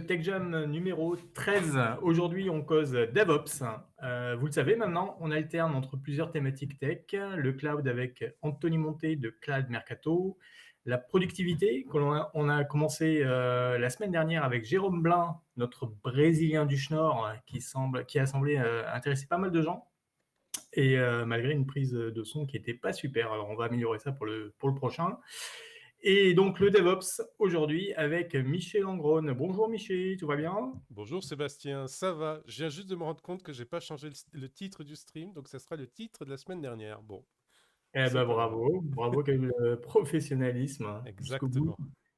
Tech Jam numéro 13. Aujourd'hui, on cause DevOps. Vous le savez maintenant, on alterne entre plusieurs thématiques tech, le cloud avec Anthony Monté de Cloud Mercato, la productivité on a commencé la semaine dernière avec Jérôme Blin, notre Brésilien du Schnorr, qui a semblé intéresser pas mal de gens. Et malgré une prise de son qui n'était pas super. Alors, on va améliorer ça pour le prochain. Et donc, le DevOps, aujourd'hui, avec Michel Langrone. Bonjour Michel, tout va bien? Bonjour Sébastien, ça va? Je viens juste de me rendre compte que j'ai pas changé le titre du stream, donc ça sera le titre de la semaine dernière. Bon, Eh c'est ben pas grave. bravo, quel professionnalisme, hein, Exactement.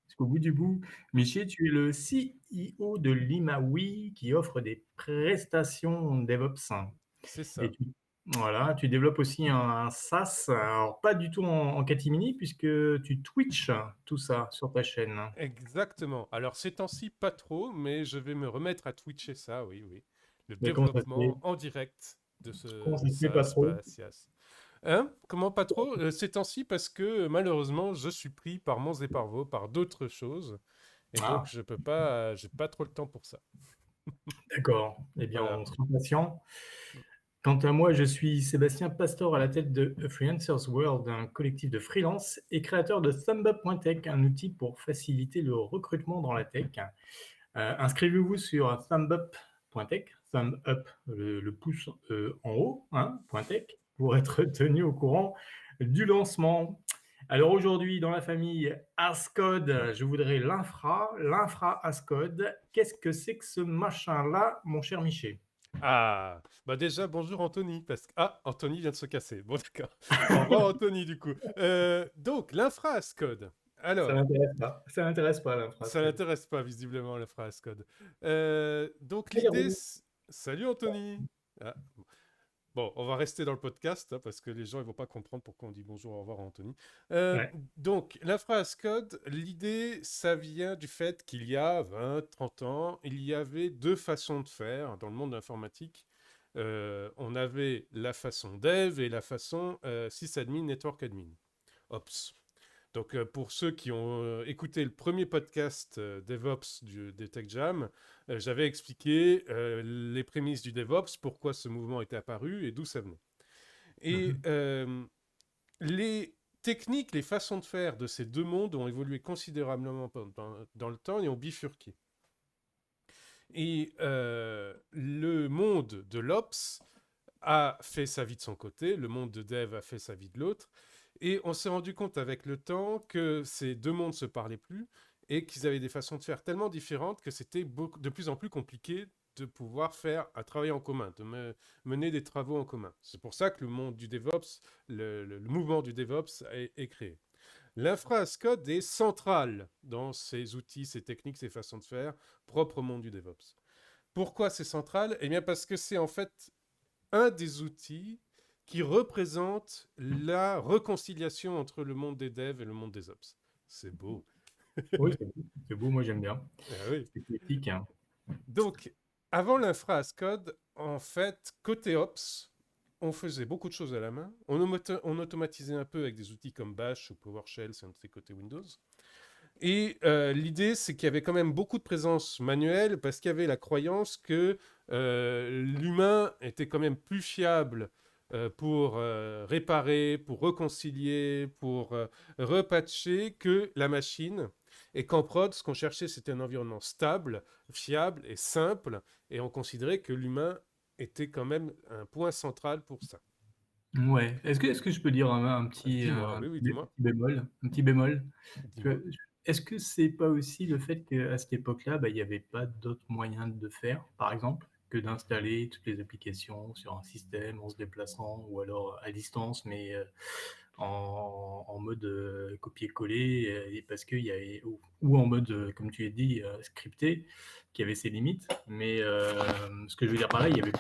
jusqu'au bout du bout. Michel, tu es le CEO de Limawi qui offre des prestations DevOps. C'est Et ça. voilà, tu développes aussi un SaaS, alors pas du tout en catimini, puisque tu Twitch tout ça sur ta chaîne. Exactement. Alors ces temps-ci, pas trop, mais je vais me remettre à twitcher ça, oui, oui. Le Mais comment ça se fait? développement en direct de Comment ce ça se fait pas SaaS, trop? SaaS. Hein? Comment pas trop? Ces temps-ci, parce que malheureusement, je suis pris par Mons et par Vaux, par d'autres choses, et donc Ah, je peux pas, j'ai pas trop le temps pour ça. d'accord. Eh bien, Voilà. on sera patient. Quant à moi, je suis Sébastien Pastor à la tête de Freelancers World, un collectif de freelance et créateur de ThumbUp.tech, un outil pour faciliter le recrutement dans la tech. Inscrivez-vous sur ThumbUp.tech, Thumb Up, le pouce en haut, hein, .tech, pour être tenu au courant du lancement. Alors aujourd'hui, dans la famille Ascode, je voudrais l'infra Ascode. Qu'est-ce que c'est que ce machin-là, mon cher Miché? Ah, bah déjà, bonjour Anthony, parce que... Ah, Anthony vient de se casser. Bon, d'accord. Au revoir Anthony, du coup. Donc, l'infra as code. Ça Alors, m'intéresse pas. Ça m'intéresse pas, l'infra ça Ascode. n'intéresse pas visiblement l'infra as code. Donc, l'idée... Hello. Salut Anthony. Ah, bon, on va rester dans le podcast, hein, parce que les gens ils vont pas comprendre pourquoi on dit bonjour, au revoir à Anthony. Ouais. Donc, l'infra as code, l'idée, ça vient du fait qu'il y a 20, 30 ans, il y avait deux façons de faire dans le monde de l'informatique. On avait la façon dev et la façon sysadmin, network admin, ops. Donc, pour ceux qui ont écouté le premier podcast DevOps des Tech Jam, j'avais expliqué les prémices du DevOps, pourquoi ce mouvement était apparu et d'où ça venait. Et Mhm. les techniques, les façons de faire de ces deux mondes ont évolué considérablement dans le temps et ont bifurqué. Et le monde de l'Ops a fait sa vie de son côté, le monde de Dev a fait sa vie de l'autre, et on s'est rendu compte avec le temps que ces deux mondes se parlaient plus et qu'ils avaient des façons de faire tellement différentes que c'était de plus en plus compliqué de pouvoir faire un travail en commun, mener des travaux en commun. C'est pour ça que le monde du DevOps, le mouvement du DevOps est créé. L'infra as code est central dans ces outils, ces techniques, ces façons de faire propres au monde du DevOps. Pourquoi c'est central? Eh bien parce que c'est en fait un des outils qui représente la réconciliation entre le monde des devs et le monde des ops. C'est beau. Oui, c'est beau, moi j'aime bien. Ah oui. C'est poétique, hein. Donc, avant l'infra as code, en fait, côté ops, on faisait beaucoup de choses à la main. On automatisait un peu avec des outils comme Bash ou PowerShell, c'est un de ces côtés Windows. Et l'idée, c'est qu'il y avait quand même beaucoup de présence manuelle parce qu'il y avait la croyance que l'humain était quand même plus fiable pour réparer, pour réconcilier, pour repatcher que la machine. Et qu'en prod, ce qu'on cherchait, c'était un environnement stable, fiable et simple. Et on considérait que l'humain était quand même un point central pour ça. Ouais. Est-ce que je peux dire un petit, Dis-moi, oui, oui, dis-moi, petit bémol? Un petit bémol? dis-moi. Que- Est-ce que c'est pas aussi le fait qu'à cette époque-là, bah, il n'y avait pas d'autres moyens de faire, par exemple, que d'installer toutes les applications sur un système en se déplaçant ou alors à distance, mais en mode copier-coller, et parce qu'il y avait, ou en mode, comme tu l'as dit, scripté, qui avait ses limites. Mais ce que je veux dire par là, il n'y avait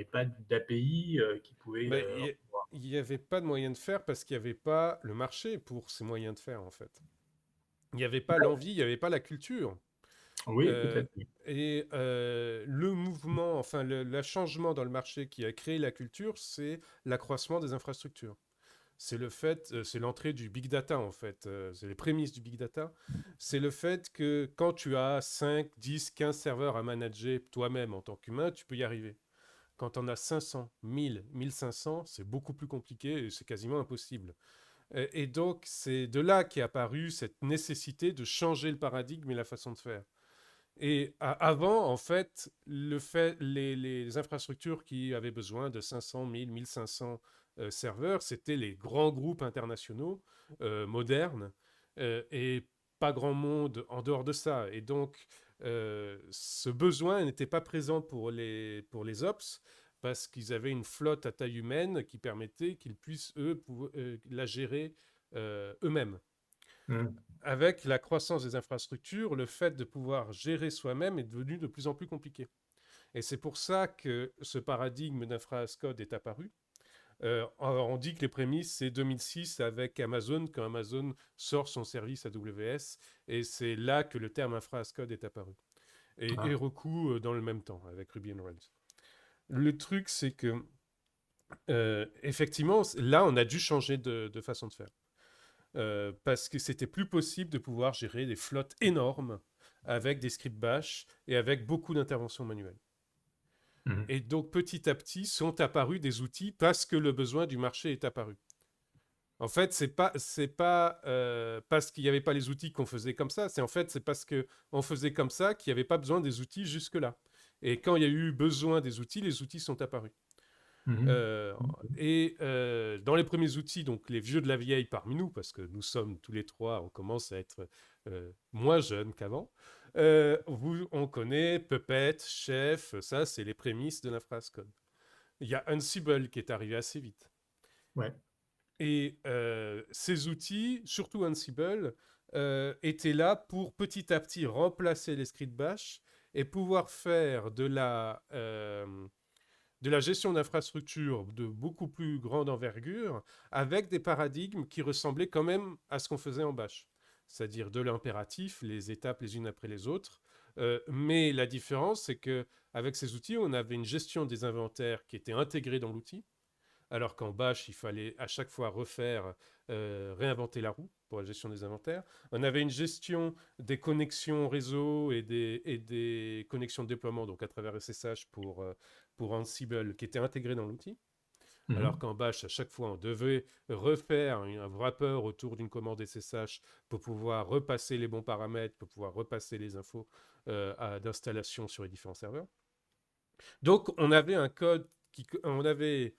pas d'API qui pouvait. Ben, il n'y avait pas de moyen de faire parce qu'il n'y avait pas le marché pour ces moyens de faire, en fait. Il n'y avait pas l'envie, il n'y avait pas la culture. Oui, Euh, peut-être. et le mouvement, enfin le changement dans le marché qui a créé la culture, c'est l'accroissement des infrastructures. c'est l'entrée du big data en fait, c'est les prémices du big data. C'est le fait que quand tu as 5, 10, 15 serveurs à manager toi-même en tant qu'humain, tu peux y arriver. Quand on a 500, 1000, 1500, c'est beaucoup plus compliqué et c'est quasiment impossible. Et donc, c'est de là qu'est apparue cette nécessité de changer le paradigme et la façon de faire. Et avant, en fait, les infrastructures qui avaient besoin de 500, 1000, 1500 serveurs, c'était les grands groupes internationaux modernes et pas grand monde en dehors de ça. Et donc, ce besoin n'était pas présent pour les ops parce qu'ils avaient une flotte à taille humaine qui permettait qu'ils puissent, eux, la gérer eux-mêmes. Mhm. Avec la croissance des infrastructures, le fait de pouvoir gérer soi-même est devenu de plus en plus compliqué. Et c'est pour ça que ce paradigme d'infra as code est apparu. On dit que les prémices, c'est 2006 avec Amazon, quand Amazon sort son service AWS, et c'est là que le terme infra as code est apparu. Et Ah. Heroku dans le même temps, avec Ruby on Rails. Le truc, c'est que, effectivement, là, on a dû changer de façon de faire. Parce que c'était plus possible de pouvoir gérer des flottes énormes avec des scripts bash et avec beaucoup d'interventions manuelles. Mhm. Et donc petit à petit sont apparus des outils parce que le besoin du marché est apparu. En fait, c'est pas parce qu'il n'y avait pas les outils qu'on faisait comme ça. C'est parce que on faisait comme ça qu'il n'y avait pas besoin des outils jusque-là. Et quand il y a eu besoin des outils, les outils sont apparus. Mhm. Euh, dans les premiers outils, donc les vieux de la vieille parmi nous, parce que nous sommes tous les trois, on commence à être moins jeunes qu'avant. On connaît Puppet, Chef, ça c'est les prémices de l'infrascode. Il y a Ansible qui est arrivé assez vite. Ouais. Et ces outils, surtout Ansible, étaient là pour petit à petit remplacer les scripts bash et pouvoir faire de la gestion d'infrastructures de beaucoup plus grande envergure avec des paradigmes qui ressemblaient quand même à ce qu'on faisait en Bash. C'est-à-dire de l'impératif, les étapes les unes après les autres. Mais la différence, c'est que avec ces outils, on avait une gestion des inventaires qui était intégrée dans l'outil, alors qu'en Bash, il fallait à chaque fois réinventer la roue pour la gestion des inventaires. On avait une gestion des connexions réseau et des connexions de déploiement, donc à travers SSH pour Ansible, qui était intégrée dans l'outil. Alors Mhm. qu'en Bash, à chaque fois, on devait refaire un wrapper autour d'une commande SSH pour pouvoir repasser les bons paramètres, pour pouvoir repasser les infos d'installation sur les différents serveurs. Donc, on avait on avait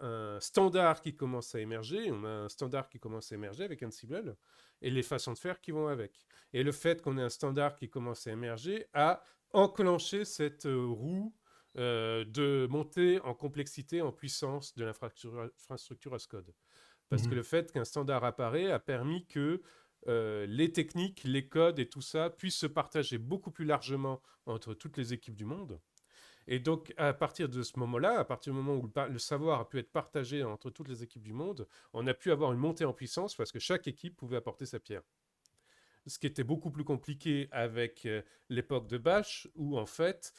un standard qui commence à émerger, on a un standard qui commence à émerger avec Ansible, et les façons de faire qui vont avec. Et le fait qu'on ait un standard qui commence à émerger a enclenché cette roue de montée en complexité, en puissance de l'infrastructure as code. Parce que Mhm. le fait qu'un standard apparaît a permis que les techniques, les codes et tout ça puissent se partager beaucoup plus largement entre toutes les équipes du monde. Et donc, à partir de ce moment-là, à partir du moment où le savoir a pu être partagé entre toutes les équipes du monde, on a pu avoir une montée en puissance parce que chaque équipe pouvait apporter sa pierre. Ce qui était beaucoup plus compliqué avec l'époque de Bash, où en fait,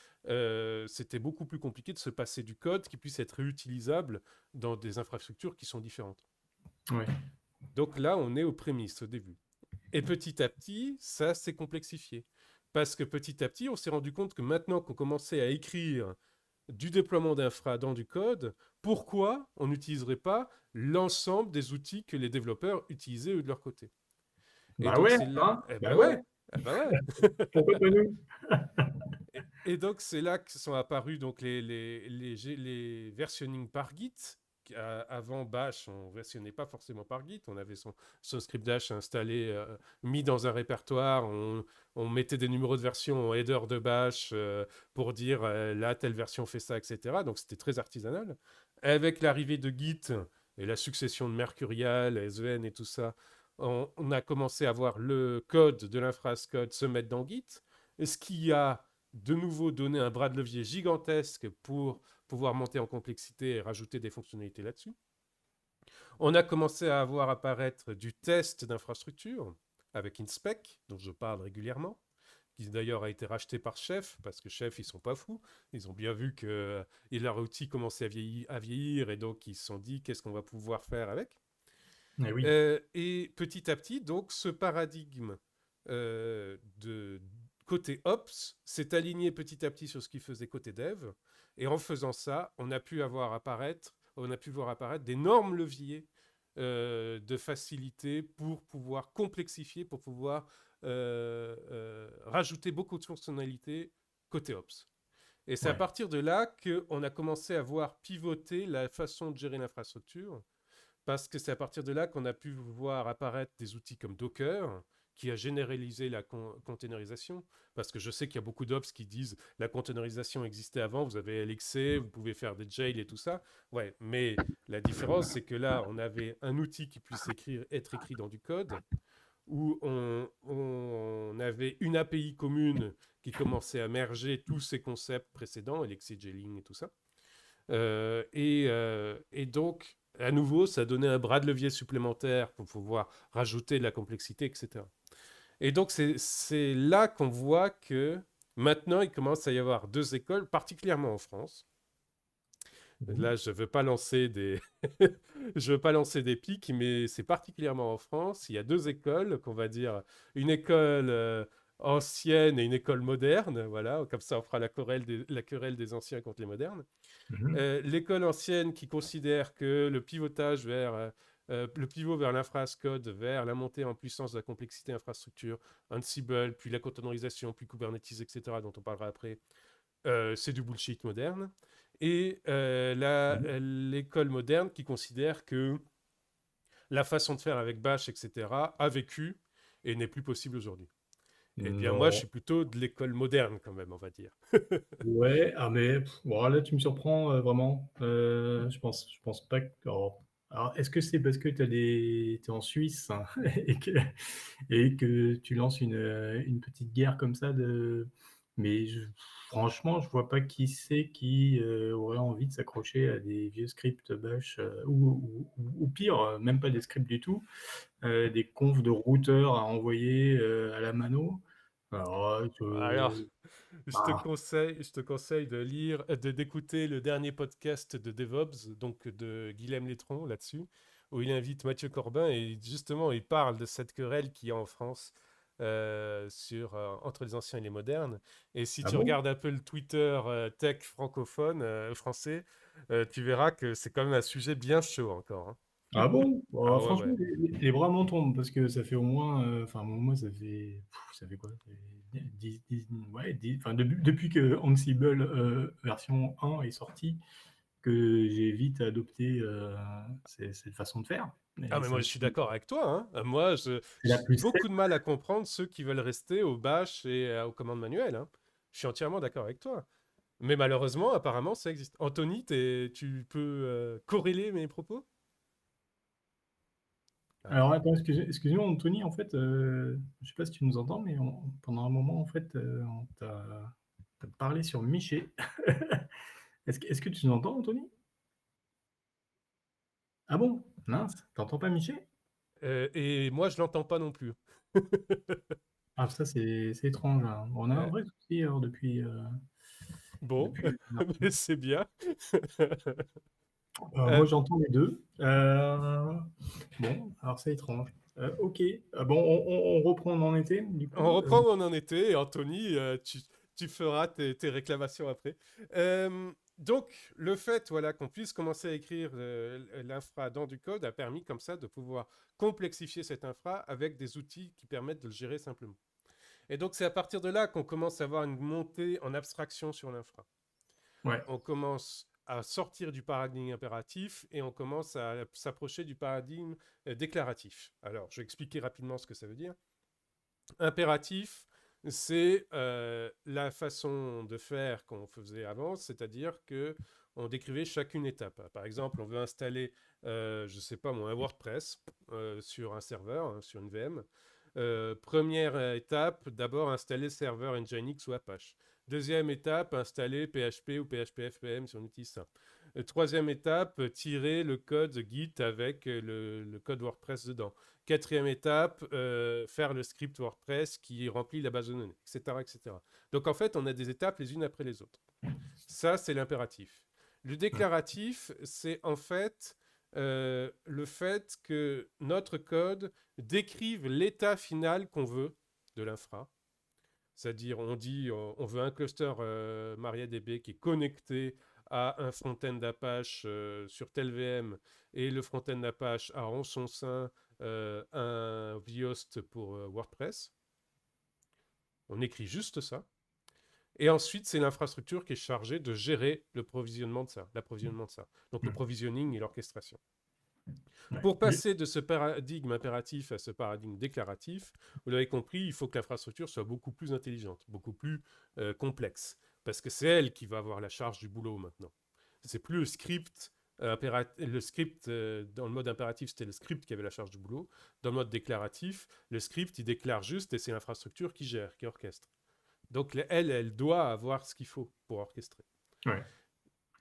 c'était beaucoup plus compliqué de se passer du code qui puisse être réutilisable dans des infrastructures qui sont différentes. Ouais. Donc là, on est aux prémices, au début. Et petit à petit, ça s'est complexifié. Parce que petit à petit, on s'est rendu compte que maintenant qu'on commençait à écrire du déploiement d'infra dans du code, pourquoi on n'utiliserait pas l'ensemble des outils que les développeurs utilisaient eux de leur côté? Et Bah donc ouais, c'est là, hein? eh Bah ben ouais. ouais, eh ben ouais. Pourquoi pas nous? Et donc c'est là que sont apparus donc les versionning par Git. Avant Bash, on versionnait pas forcément par Git. On avait son script Dash installé, mis dans un répertoire. On mettait des numéros de version en header de Bash pour dire là, telle version fait ça, etc. Donc c'était très artisanal. Avec l'arrivée de Git et la succession de Mercurial, SVN et tout ça, on a commencé à voir le code de l'infrascode se mettre dans Git. Ce qui a de nouveau donné un bras de levier gigantesque pour pouvoir monter en complexité et rajouter des fonctionnalités là-dessus. On a commencé à voir apparaître du test d'infrastructure avec InSpec, dont je parle régulièrement, qui d'ailleurs a été racheté par Chef, parce que Chef, ils sont pas fous. Ils ont bien vu que leur outil commençait à vieillir et donc ils se sont dit qu'est-ce qu'on va pouvoir faire avec. Eh oui. Et petit à petit, donc, ce paradigme de côté Ops s'est aligné petit à petit sur ce qu'il faisait côté Dev. Et en faisant ça, on a pu voir apparaître d'énormes leviers de facilité pour pouvoir complexifier, pour pouvoir rajouter beaucoup de fonctionnalités côté Ops. Et c'est à Ouais. partir de là qu'on a commencé à voir pivoter la façon de gérer l'infrastructure, parce que c'est à partir de là qu'on a pu voir apparaître des outils comme Docker, qui a généralisé la containerisation, parce que je sais qu'il y a beaucoup d'ops qui disent la containerisation existait avant, vous avez LXC, vous pouvez faire des jails et tout ça. Ouais, mais la différence, c'est que là, on avait un outil qui puisse être écrit dans du code, où on avait une API commune qui commençait à merger tous ces concepts précédents, LXC, jailing et tout ça. Et donc, à nouveau, ça donnait un bras de levier supplémentaire pour pouvoir rajouter de la complexité, etc. Et donc, c'est là qu'on voit que maintenant, il commence à y avoir deux écoles, particulièrement en France. Mhm. Là, je ne veux pas lancer des, je veux pas lancer des pics, mais c'est particulièrement en France. Il y a deux écoles, qu'on va dire une école ancienne et une école moderne. Voilà, comme ça, on fera la querelle des anciens contre les modernes. Mhm. L'école ancienne qui considère que le pivotage le pivot vers l'infrascode, vers la montée en puissance de la complexité infrastructure, Ansible, puis la containerisation, puis Kubernetes, etc., dont on parlera après, c'est du bullshit moderne. Et Mhm. l'école moderne qui considère que la façon de faire avec Bash, etc., a vécu et n'est plus possible aujourd'hui. Eh bien, moi, je Non. suis plutôt de l'école moderne, quand même, on va dire. Ouais, ah mais bon, là, tu me surprends vraiment. Je pense pas que. Alors, est-ce que c'est parce que t'es en Suisse hein, et que tu lances une petite guerre comme ça de. Mais franchement, je vois pas qui c'est qui aurait envie de s'accrocher à des vieux scripts bash ou pire, même pas des scripts du tout, des confs de routeurs à envoyer à la mano. Alors, Alors, bah, je te conseille de d'écouter le dernier podcast de DevOps, donc de Guilhem Létron là-dessus, où il invite Mathieu Corbin et justement il parle de cette querelle qu'il y a en France entre les anciens et les modernes. Et si ah tu bon? regardes un peu le Twitter tech francophone français, tu verras que c'est quand même un sujet bien chaud encore, hein. Ah bon? Ah ouais, Franchement, ouais. les bras m'en tombent parce que ça fait au moins, enfin moi ça fait quoi? Ça fait 10 ouais, enfin depuis que Ansible version 1 est sorti, que j'ai vite adopté cette façon de faire. Ah Et mais moi je suis d'accord avec toi, hein. Moi c'est la j'ai plus beaucoup safe. de mal à comprendre ceux qui veulent rester au bash et aux commandes manuelles, hein. Je suis entièrement d'accord avec toi. Mais malheureusement, apparemment, ça existe. Anthony, tu peux corréler mes propos? Ah. Alors attends, excuse-moi Anthony, en fait, je sais pas si tu nous entends, mais pendant un moment, en fait, t'as parlé sur Miché. Est-ce que tu nous entends, Anthony? Ah bon? Mince, t'entends pas Miché? Et moi, je l'entends pas non plus. Ah, ça, c'est étrange, hein. On a un Euh, vrai souci alors bon, depuis. mais c'est bien. Moi, Euh, j'entends les deux. Bon, alors c'est étrange. Ok. Bon, on reprend, on en était, du on coup. reprend où on en était, et Anthony, tu feras tes réclamations après. Donc, le fait voilà, qu'on puisse commencer à écrire l'infra dans du code a permis comme ça de pouvoir complexifier cette infra avec des outils qui permettent de le gérer simplement. Et donc, c'est à partir de là qu'on commence à avoir une montée en abstraction sur l'infra. Ouais. On commence à sortir du paradigme impératif et on commence à s'approcher du paradigme déclaratif. Alors, je vais expliquer rapidement ce que ça veut dire. Impératif, c'est la façon de faire qu'on faisait avant, c'est-à-dire que on décrivait chacune étape. Par exemple, on veut installer, je ne sais pas moi, un WordPress sur un serveur, hein, sur une VM. Première étape, d'abord installer le serveur Nginx ou Apache. Deuxième étape, installer PHP ou PHP FPM si on utilise ça. Troisième étape, tirer le code Git avec le code WordPress dedans. Quatrième étape, faire le script WordPress qui remplit la base de données, etc., etc. Donc en fait, on a des étapes les unes après les autres. Ça, c'est l'impératif. Le déclaratif, c'est en fait le fait que notre code décrive l'état final qu'on veut de l'infra. C'est-à-dire, on dit, on veut un cluster MariaDB qui est connecté à un front-end d'Apache sur tel VM, et le front-end d'Apache a en son sein un vhost pour WordPress. On écrit juste ça. Et ensuite, c'est l'infrastructure qui est chargée de gérer l'approvisionnement de ça. Donc le provisioning et l'orchestration. Ouais. Pour passer de ce paradigme impératif à ce paradigme déclaratif, vous l'avez compris, il faut que l'infrastructure soit beaucoup plus intelligente, beaucoup plus complexe. Parce que c'est elle qui va avoir la charge du boulot maintenant. C'est plus le script. Le script, dans le mode impératif, c'était le script qui avait la charge du boulot. Dans le mode déclaratif, le script, il déclare juste et c'est l'infrastructure qui gère, qui orchestre. Donc, elle doit avoir ce qu'il faut pour orchestrer. Ouais.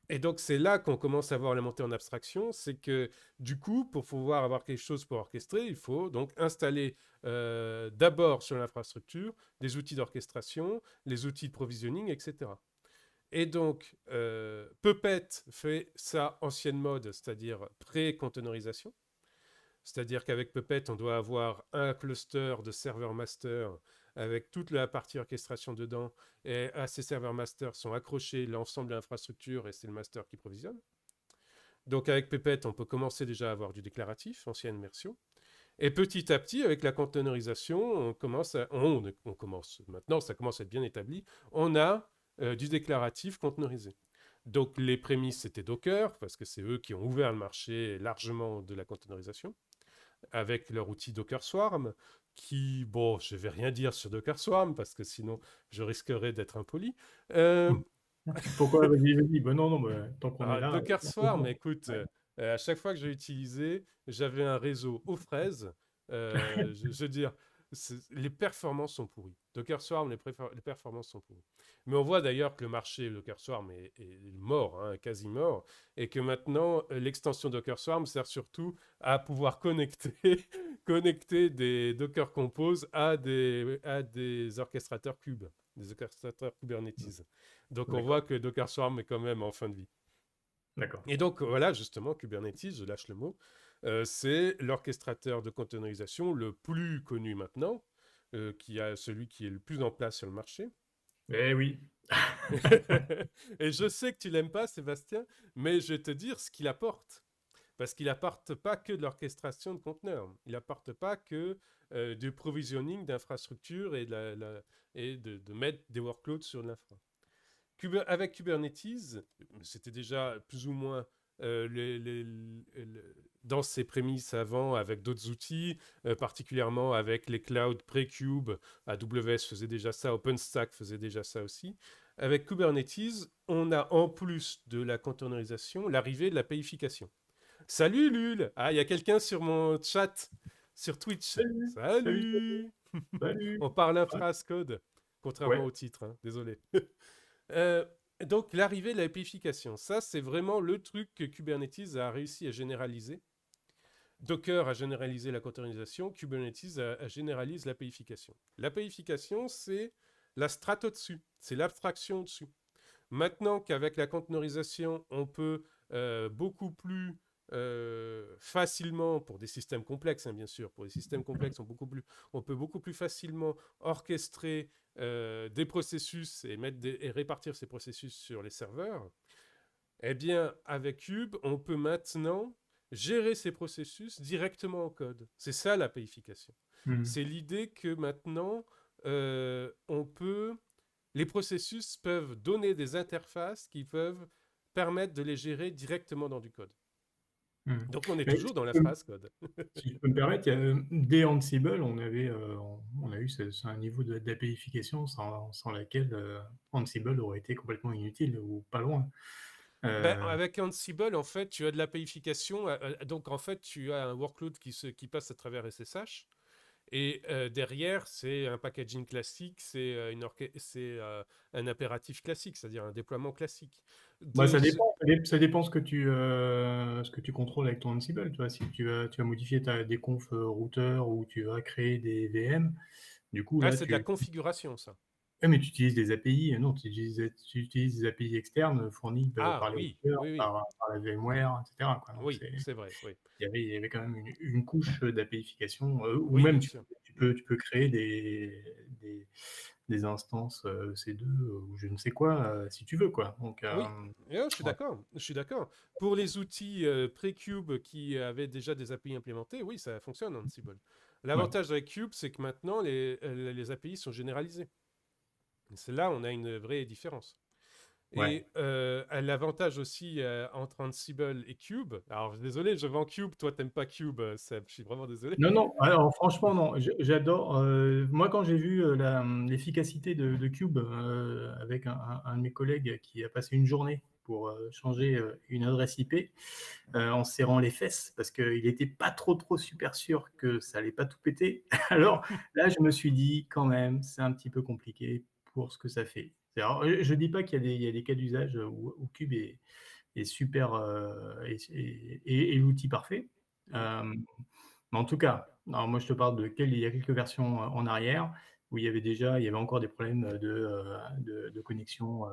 Et donc, c'est là qu'on commence à voir la montée en abstraction. C'est que, du coup, pour pouvoir avoir quelque chose pour orchestrer, il faut donc installer d'abord sur l'infrastructure des outils d'orchestration, les outils de provisioning, etc. Et donc, Puppet fait ça ancienne mode, c'est-à-dire pré-containerisation. C'est-à-dire qu'avec Puppet, on doit avoir un cluster de serveurs master avec toute la partie orchestration dedans. Et à ces serveurs master sont accrochés l'ensemble de l'infrastructure et c'est le master qui provisionne. Donc avec Puppet, on peut commencer déjà à avoir du déclaratif, ancienne version. Et petit à petit, avec la containerisation, on commence, maintenant ça commence à être bien établi, on a du déclaratif containerisé. Donc les prémices, c'était Docker, parce que c'est eux qui ont ouvert le marché largement de la containerisation, avec leur outil Docker Swarm, qui, bon, je vais rien dire sur Docker Swarm, parce que sinon je risquerais d'être impoli. Pourquoi? Vas-y. Ben non, tant qu'on est là. Docker Swarm, écoute, à chaque fois que j'ai utilisé, j'avais un réseau aux fraises. Je veux dire, les performances sont pourries. Docker Swarm, les performances sont pourries. Mais on voit d'ailleurs que le marché Docker Swarm est mort, hein, quasi mort, et que maintenant, l'extension Docker Swarm sert surtout à pouvoir connecter des Docker Compose à des orchestrateurs Cube, des orchestrateurs Kubernetes. Donc on voit que Docker Swarm est quand même en fin de vie. D'accord. Et donc voilà, justement, Kubernetes, je lâche le mot, c'est l'orchestrateur de containerisation le plus connu maintenant, celui qui est le plus en place sur le marché. Eh oui. Et je sais que tu l'aimes pas, Sébastien, mais je vais te dire ce qu'il apporte. Parce qu'il apporte pas que de l'orchestration de conteneurs, il apporte pas que du provisioning d'infrastructures et, de mettre des workloads sur l'infra. Avec Kubernetes, c'était déjà plus ou moins dans ses prémices avant avec d'autres outils, particulièrement avec les clouds pré-Cube. AWS faisait déjà ça, OpenStack faisait déjà ça aussi. Avec Kubernetes, on a en plus de la containerisation l'arrivée de la payification. Salut Lul! Ah, il y a quelqu'un sur mon chat sur Twitch. Salut! Salut. On parle infra code, contrairement Ouais. au titre, hein, désolé. Donc l'arrivée de la payification, ça c'est vraiment le truc que Kubernetes a réussi à généraliser. Docker a généralisé la containerisation, Kubernetes a généralisé la payification. La payification, c'est la strate au-dessus, c'est l'abstraction au-dessus. Maintenant qu'avec la containerisation, on peut beaucoup plus facilement, pour des systèmes complexes, hein, bien sûr, pour des systèmes complexes, on peut beaucoup plus facilement orchestrer des processus et répartir ces processus sur les serveurs. Eh bien, avec Cube, on peut maintenant gérer ces processus directement en code. C'est ça la payification. C'est l'idée que maintenant, les processus peuvent donner des interfaces qui peuvent permettre de les gérer directement dans du code. Donc on est Mais toujours dans la phrase code. si je peux me permettre, dès Ansible, on a eu un niveau d'APIfication sans laquelle Ansible aurait été complètement inutile ou pas loin. Avec Ansible, en fait, tu as de la payification. Donc, en fait, tu as un workload qui passe à travers SSH. Et derrière, c'est un packaging classique, c'est un impératif classique, c'est-à-dire un déploiement classique. Ça dépend ce que tu contrôles avec ton Ansible. Tu vois, si tu vas modifier des confs routeurs ou tu vas créer des VM, du coup, là, c'est de la configuration, ça. Mais tu utilises des API, non, tu utilises des API externes fournies Ah par les oui, routeurs, oui, oui, par la VMware, et cetera, quoi. Donc oui, c'est c'est vrai, oui. il y avait quand même une couche d'APIfication, ou Oui, même bien sûr. tu peux créer des des instances, EC2 ou je ne sais quoi, si tu veux, quoi. Donc Oui, je suis ouais, d'accord, je suis d'accord. Pour les outils pré-Cube qui avaient déjà des API implémentées, oui, ça fonctionne Ansible. ouais, L'avantage avec Cube, c'est que maintenant, les API sont généralisées. C'est là où on a une vraie différence. ouais. Et l'avantage aussi entre Ansible et Cube, alors désolé, je vends Cube, toi t'aimes pas Cube, Seb, je suis vraiment désolé. Non, non, alors franchement, non, j'adore, moi, quand j'ai vu, l'efficacité de Cube, avec un de mes collègues qui a passé une journée pour, changer, une adresse IP, en se serrant les fesses parce qu'il était pas trop super sûr que ça allait pas tout péter. Alors là, je me suis dit: «Quand même, c'est un petit peu compliqué pour ce que ça fait». Alors, je dis pas qu'il y a des cas d'usage où Cube est super, est l'outil parfait. Mhm. Hem, mais en tout cas, alors moi je te parle il y a quelques versions, en arrière où il y avait encore des problèmes, de connexion,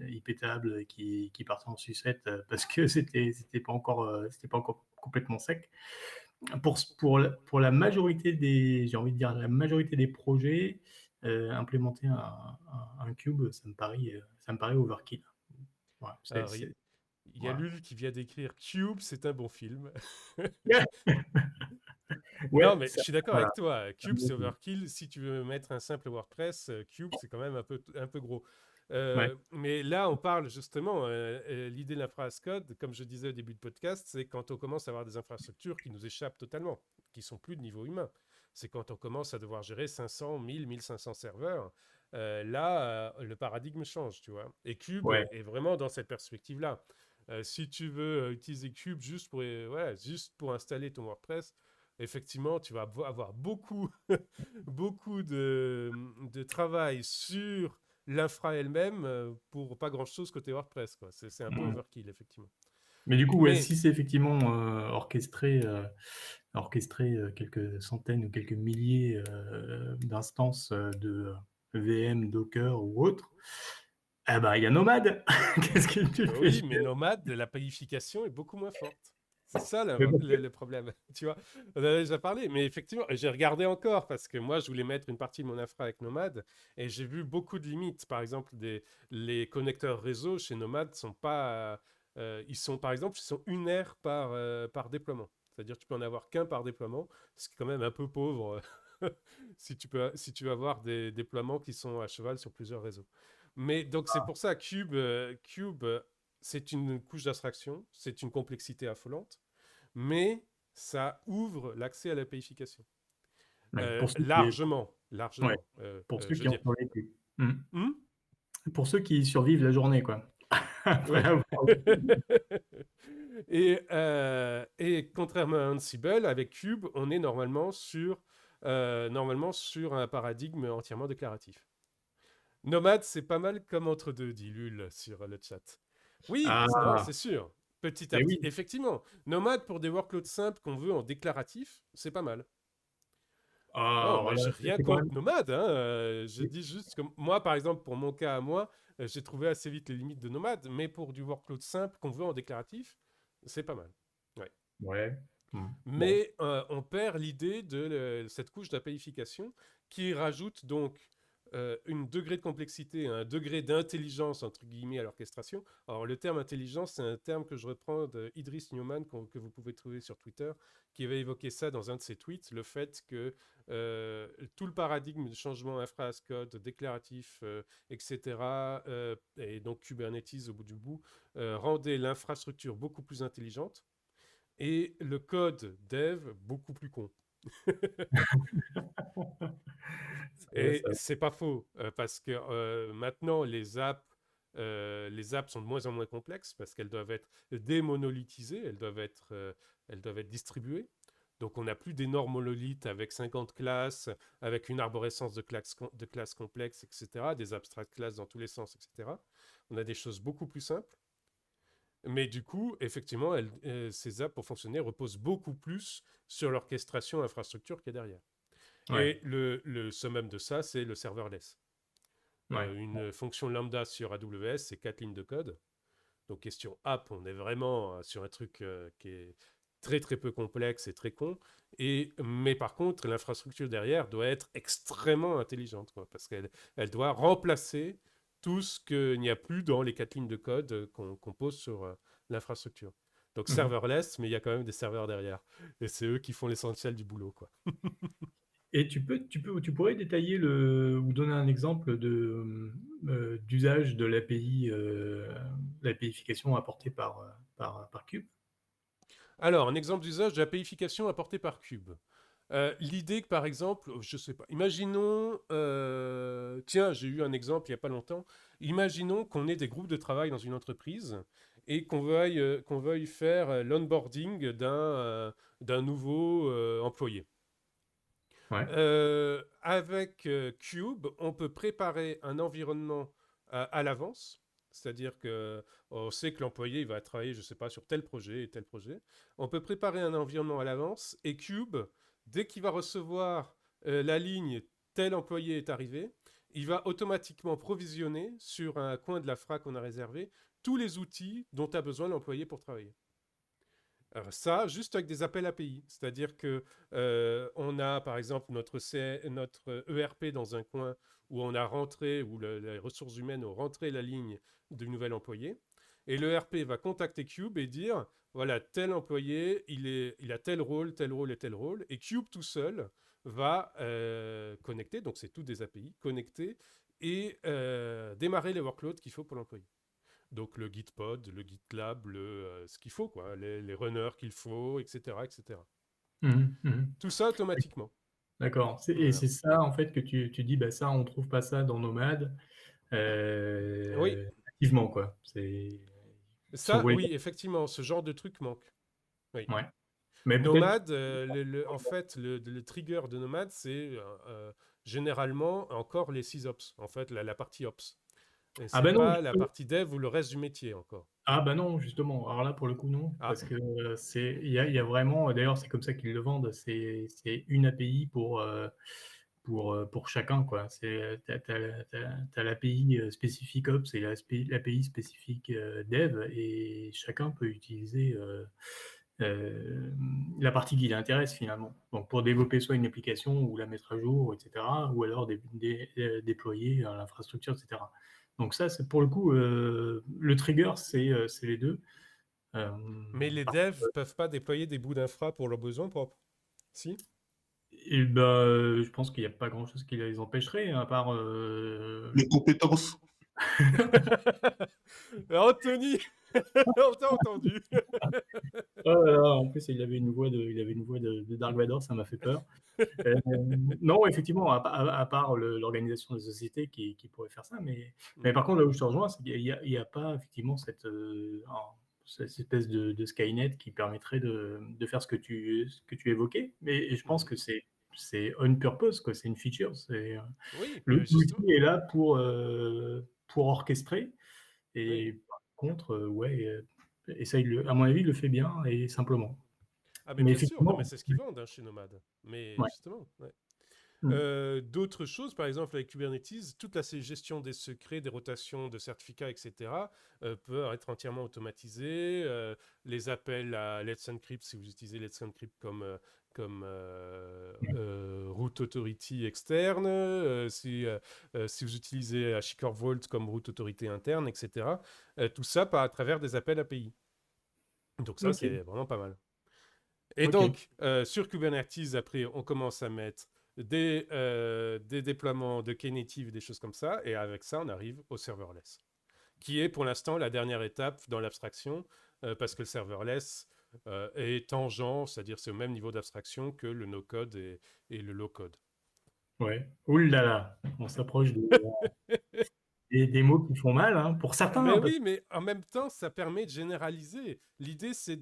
IP-table qui partaient en sucette, parce que c'était pas encore complètement sec. Pour la majorité des j'ai envie de dire la majorité des projets, implémenter un cube, ça me paraît overkill. Voilà, Alors, c'est il y a voilà. Lul qui vient d'écrire Cube, c'est un bon film. Non, Ouais, mais je ça suis d'accord voilà, avec toi. c'est un Cube, bon c'est film. overkill. Si tu veux mettre un simple WordPress, Cube, c'est quand même un peu gros. Ouais, Mais là, on parle justement, l'idée de l'infra code, comme je disais au début de podcast, c'est quand on commence à avoir des infrastructures qui nous échappent totalement, qui sont plus de niveau humain. C'est quand on commence à devoir gérer 500, 1000, 1500 serveurs. Là, le paradigme change, tu vois. Et Cube ouais, est vraiment dans cette perspective-là. Si tu veux utiliser Cube juste pour installer ton WordPress, effectivement, tu vas avoir beaucoup, beaucoup de travail sur l'infra elle-même pour pas grand-chose côté WordPress, quoi. C'est un peu mmh. overkill, effectivement. Mais du coup, ouais, Mais si c'est effectivement, orchestré, quelques centaines ou quelques milliers, d'instances, de VM, Docker ou autre, eh ben, il y a Nomad. Qu'est-ce que tu fais oui, mais chier? Nomad, la payification est beaucoup moins forte. C'est ça Mais parce que le problème, tu vois. On en a déjà parlé, mais effectivement, j'ai regardé encore parce que moi, je voulais mettre une partie de mon infra avec Nomad et j'ai vu beaucoup de limites. Par exemple, les connecteurs réseau chez Nomad sont pas, ils sont par exemple, ils sont une aire par déploiement. C'est-à-dire, tu peux en avoir qu'un par déploiement, ce qui est quand même un peu pauvre si tu veux avoir des déploiements qui sont à cheval sur plusieurs réseaux. Mais donc c'est pour ça Cube c'est une couche d'abstraction, c'est une complexité affolante, mais ça ouvre l'accès à la payification. ouais, Largement, ouais, largement. pour ceux Je veux qui en dire. survécu. Mmh. Hmm. Pour ceux qui survivent la journée, quoi. Après Oui. avoir Et contrairement à Ansible, avec Cube, on est normalement sur un paradigme entièrement déclaratif. Nomade, c'est pas mal comme entre deux, dit Lul sur le chat. Oui, non, ah! c'est sûr. Petit à Mais petit, oui. effectivement. Nomade pour des workloads simples qu'on veut en déclaratif, c'est pas mal. Oh, Alors mais là, j'ai rien c'est quand contre même Nomade, hein. Je dis juste que moi, par exemple, pour mon cas à moi, j'ai trouvé assez vite les limites de Nomade, mais pour du workload simple qu'on veut en déclaratif, c'est pas mal. Ouais. ouais. Mmh. Bon. Mais on perd l'idée de cette couche d'APIfication qui rajoute donc une degré de complexité, un degré d'intelligence, entre guillemets, à l'orchestration. Alors, le terme intelligence, c'est un terme que je reprends de Idris Newman, que vous pouvez trouver sur Twitter, qui avait évoqué ça dans un de ses tweets, le fait que tout le paradigme de changement infra as code, déclaratif, etc., et donc Kubernetes au bout du bout, rendait l'infrastructure beaucoup plus intelligente et le code dev beaucoup plus con. Et Ça c'est pas faux, parce que maintenant les apps sont de moins en moins complexes parce qu'elles doivent être démonolithisées, elles doivent être distribuées. Donc on n'a plus d'énormes monolithes avec 50 classes, avec une arborescence de classes complexes, etc., des abstract classes dans tous les sens, etc. On a des choses beaucoup plus simples. Mais du coup, effectivement, ces apps, pour fonctionner, reposent beaucoup plus sur l'orchestration infrastructure qu'il y a derrière. ouais. Et le summum de ça, c'est le serverless. Ouais. Une fonction lambda sur AWS, c'est 4 lignes de code. Donc question app, on est vraiment sur un truc qui est très très peu complexe et très con. Mais par contre, l'infrastructure derrière doit être extrêmement intelligente, quoi, parce qu'elle doit remplacer tout ce qu'il n'y a plus dans les 4 lignes de code qu'on pose sur l'infrastructure. Donc Mhm. serverless, mais il y a quand même des serveurs derrière. Et c'est eux qui font l'essentiel du boulot, quoi. Et tu pourrais détailler ou donner un exemple d'usage de l'API, l'APIfication apportée par Cube? Alors, un exemple d'usage de la payification apportée par Cube. L'idée que, par exemple, je sais pas, imaginons, tiens, j'ai eu un exemple il n'y a pas longtemps, imaginons qu'on ait des groupes de travail dans une entreprise et qu'on veuille faire l'onboarding d'un nouveau employé. Ouais. Avec Cube, on peut préparer un environnement à l'avance. C'est-à-dire que on sait que l'employé il va travailler, je ne sais pas, sur tel projet et tel projet. On peut préparer un environnement à l'avance et Cube, dès qu'il va recevoir la ligne tel employé est arrivé, il va automatiquement provisionner sur un coin de la FRA qu'on a réservé tous les outils dont a besoin l'employé pour travailler. Alors ça, juste avec des appels API. C'est-à-dire que on a, par exemple, notre ERP dans un coin où on a rentré, où les ressources humaines ont rentré la ligne du nouvel employé. Et l'ERP va contacter Cube et dire, voilà, tel employé, il a tel rôle, tel rôle et tel rôle. Et Cube tout seul va connecter, donc c'est tout des API, connecter et démarrer les workloads qu'il faut pour l'employé. Donc le Gitpod, le GitLab, ce qu'il faut, quoi, les runners qu'il faut, etc., etc. Mhm, mhm. Tout ça automatiquement. D'accord. Et Voilà. c'est ça, en fait, que tu dis, bah, ça, on trouve pas ça dans Nomad, Oui, activement, quoi. Ils sont ça, volés. oui, effectivement, ce genre de truc manque. Oui. Ouais. Mais peut-être. Nomad, en fait, le trigger de Nomad, c'est généralement encore les sysops, en fait, la partie ops. Et Ah c'est ben non, pas la partie dev ou le reste du métier encore. ah bah non, justement. Alors là, pour le coup, non, Ah, parce que il y a vraiment, d'ailleurs, c'est comme ça qu'ils le vendent. C'est une API pour chacun, quoi. T'as l'API spécifique Ops et l'API spécifique Dev, et chacun peut utiliser euh, la partie qui l'intéresse finalement. Donc pour développer soit une application ou la mettre à jour, etc., ou alors déployer l'infrastructure, etc. Donc ça, c'est pour le coup, le trigger, c'est les deux. Euh, mais les par- devs peuvent pas déployer des bouts d'infra pour leurs besoins propres. Si. et ben, je pense qu'il n'y a pas grand-chose qui les empêcherait, à part. Les compétences. Anthony, on t'a entendu. Oh là là, en plus, il avait une voix de Dark Vador, ça m'a fait peur. Euh, non, effectivement, à part l'organisation de la société qui pourrait faire ça, mais par contre, là où je te rejoins, c'est qu'il n'y a pas effectivement cette espèce de Skynet qui permettrait de faire ce que tu évoquais. Mais je pense Mhm. que c'est on purpose, quoi. C'est une feature. Oui, L'outil justement. est là pour orchestrer. Oui. Et par contre, ouais, et ça, à mon avis, il le fait bien et simplement. Ah, mais Mais bien sûr, non, mais effectivement, c'est ce qu'ils vendent chez Nomad. Mais ouais. justement, ouais. Mm. D'autres choses, par exemple avec Kubernetes, toute la gestion des secrets, des rotations de certificats, etc., peut être entièrement automatisée. Les appels à Let's Encrypt, si vous utilisez Let's Encrypt comme root authority externe, si vous utilisez HashiCorp Vault comme root autorité interne, etc., tout ça à travers des appels API. Donc ça, Ok, c'est vraiment pas mal. Et ok. donc, sur Kubernetes, après, on commence à mettre des déploiements de Knative, des choses comme ça, et avec ça, on arrive au serverless, qui est pour l'instant la dernière étape dans l'abstraction, parce que le serverless est tangent, c'est-à-dire c'est au même niveau d'abstraction que le no-code et le low-code. Ouais. Ouh là là, on s'approche des mots qui font mal, hein, pour certains, Mais hein, oui, mais en même temps, ça permet de généraliser. L'idée, c'est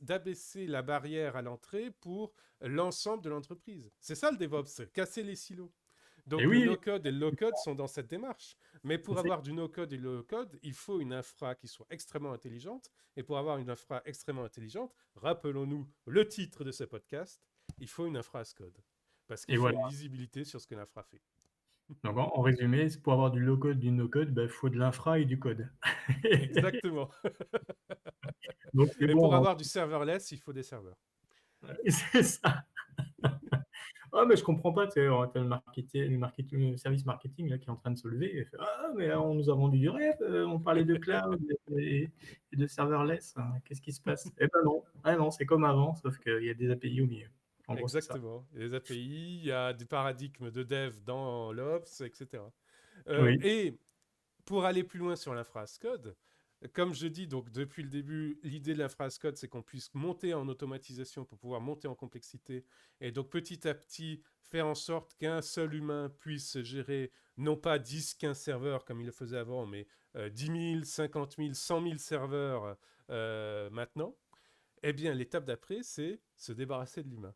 d'abaisser la barrière à l'entrée pour l'ensemble de l'entreprise. C'est ça le DevOps, c'est casser les silos. et Donc le oui, no-code et le low-code sont dans cette démarche. Mais pour c'est- avoir du no-code et du low-code, il faut une infra qui soit extrêmement intelligente. Et pour avoir une infra extrêmement intelligente, rappelons-nous le titre de ce podcast, il faut une infra as code. Parce et qu'il faut voilà. une lisibilité sur ce que l'infra fait. Donc en résumé, c'est pour avoir du low-code, du no-code, il faut de l'infra et du code. Exactement. Donc c'est Et bon, pour on avoir du serverless, il faut des serveurs. c'est ça. Ah mais je comprends pas, tu sais, tu le service marketing là qui est en train de se lever et fait: «Ah mais on nous a vendu du rêve, on parlait de cloud et de serverless, hein, qu'est-ce qui se passe?» Eh ben non, ah non, c'est comme avant, sauf qu'il y a des API au milieu. En gros, c'est ça. Exactement. Il y a des API, il y a des paradigmes de dev dans l'Ops, etc. Oui. Et pour aller plus loin sur l'infra as code, comme je dis, donc depuis le début, l'idée de l'infra as code, c'est qu'on puisse monter en automatisation pour pouvoir monter en complexité et donc petit à petit faire en sorte qu'un seul humain puisse gérer non pas 10, 15 serveurs comme il le faisait avant, mais 10 000, 50 000, 100 000 serveurs maintenant. Eh bien, l'étape d'après, c'est se débarrasser de l'humain.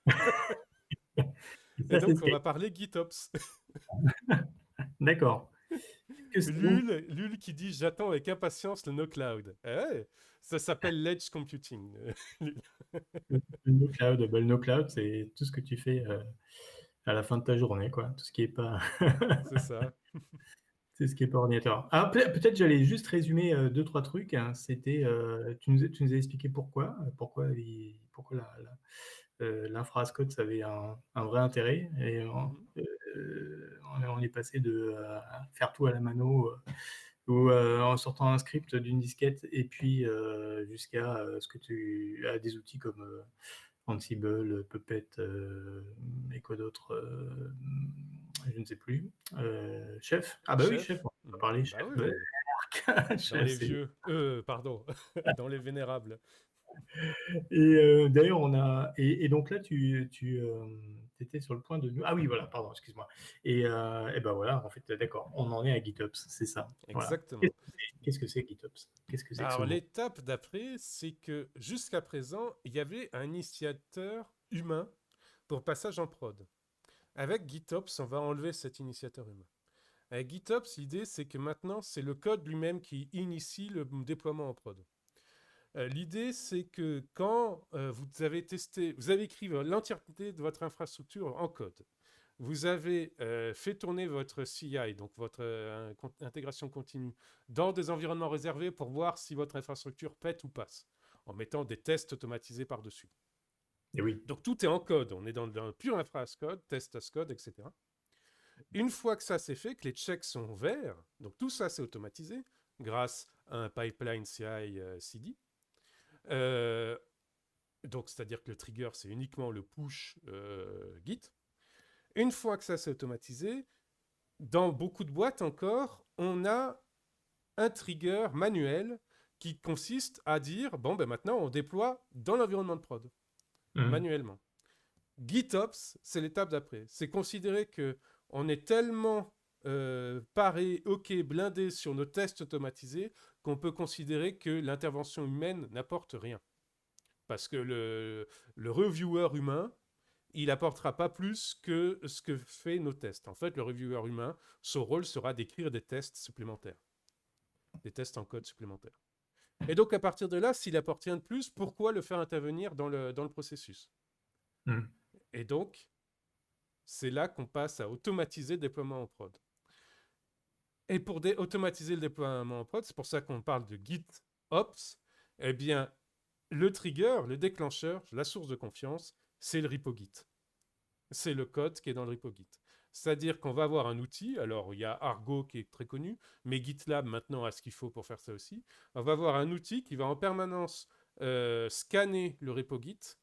Et Et ça, c'est donc, on scary. va parler GitOps. D'accord. Qu'est-ce que c'est donc Lul qui dit j'attends avec impatience le no cloud. Eh ouais, ça s'appelle l'edge computing. le no cloud? Bah, le no cloud, c'est tout ce que tu fais, à la fin de ta journée, quoi. Tout ce qui est pas C'est ça. c'est ce qui est pas ordinateur. Ah, peut-être j'allais juste résumer, 2-3 trucs, hein. C'était, tu nous as expliqué pourquoi l'infra as code, ça avait un vrai intérêt et Mhm. on est passé de, faire tout à la mano, ou en sortant un script d'une disquette et puis jusqu'à ce que tu as des outils comme Ansible, Puppet et quoi d'autre, je ne sais plus. Chef. Ah bah oui, Chef, Chef. on va Mhm. parler Bah Chef. oui. Dans Chef, les c'est vieux. Pardon. Dans les vénérables. et d'ailleurs, donc là, tu étais sur le point de nous. Ah oui, voilà, pardon, excuse-moi. Et ben voilà, en fait, d'accord, on en est à GitOps, c'est ça. Voilà. Exactement. Qu'est-ce que c'est GitOps? Qu'est-ce que c'est que ce Alors, mot? l'étape d'après, c'est que jusqu'à présent, il y avait un initiateur humain pour passage en prod. Avec GitOps, on va enlever cet initiateur humain. Avec GitOps, l'idée, c'est que maintenant, c'est le code lui-même qui initie le déploiement en prod. L'idée, c'est que quand vous avez testé, vous avez écrit l'entièreté de votre infrastructure en code, vous avez fait tourner votre CI, donc votre intégration continue, dans des environnements réservés pour voir si votre infrastructure pète ou passe, en mettant des tests automatisés par-dessus. Et oui. Donc tout est en code, on est dans le pur infra as code, test as code, etc. Une fois que ça c'est fait, que les checks sont verts, donc tout ça c'est automatisé grâce à un pipeline CI/CD. Donc c'est-à-dire que le trigger c'est uniquement le push Git. Une fois que ça c'est automatisé, dans beaucoup de boîtes encore, on a un trigger manuel qui consiste à dire bon ben maintenant on déploie dans l'environnement de prod Mhm. manuellement. GitOps, c'est l'étape d'après. C'est considérer que on est tellement paré, ok, blindé sur nos tests automatisés qu'on peut considérer que l'intervention humaine n'apporte rien. Parce que le reviewer humain, il apportera pas plus que ce que fait nos tests. En fait, le reviewer humain, son rôle sera d'écrire des tests supplémentaires, des tests en code supplémentaires. Et donc, à partir de là, s'il apporte rien de plus, pourquoi le faire intervenir dans le processus? Mhm. Et donc, c'est là qu'on passe à automatiser le déploiement en prod. Et pour automatiser le déploiement en prod, c'est pour ça qu'on parle de GitOps, eh bien, le trigger, le déclencheur, la source de confiance, c'est le repo Git. C'est le code qui est dans le repo Git. C'est-à-dire qu'on va avoir un outil, alors il y a Argo qui est très connu, mais GitLab maintenant a ce qu'il faut pour faire ça aussi. On va avoir un outil qui va en permanence scanner le repo Git,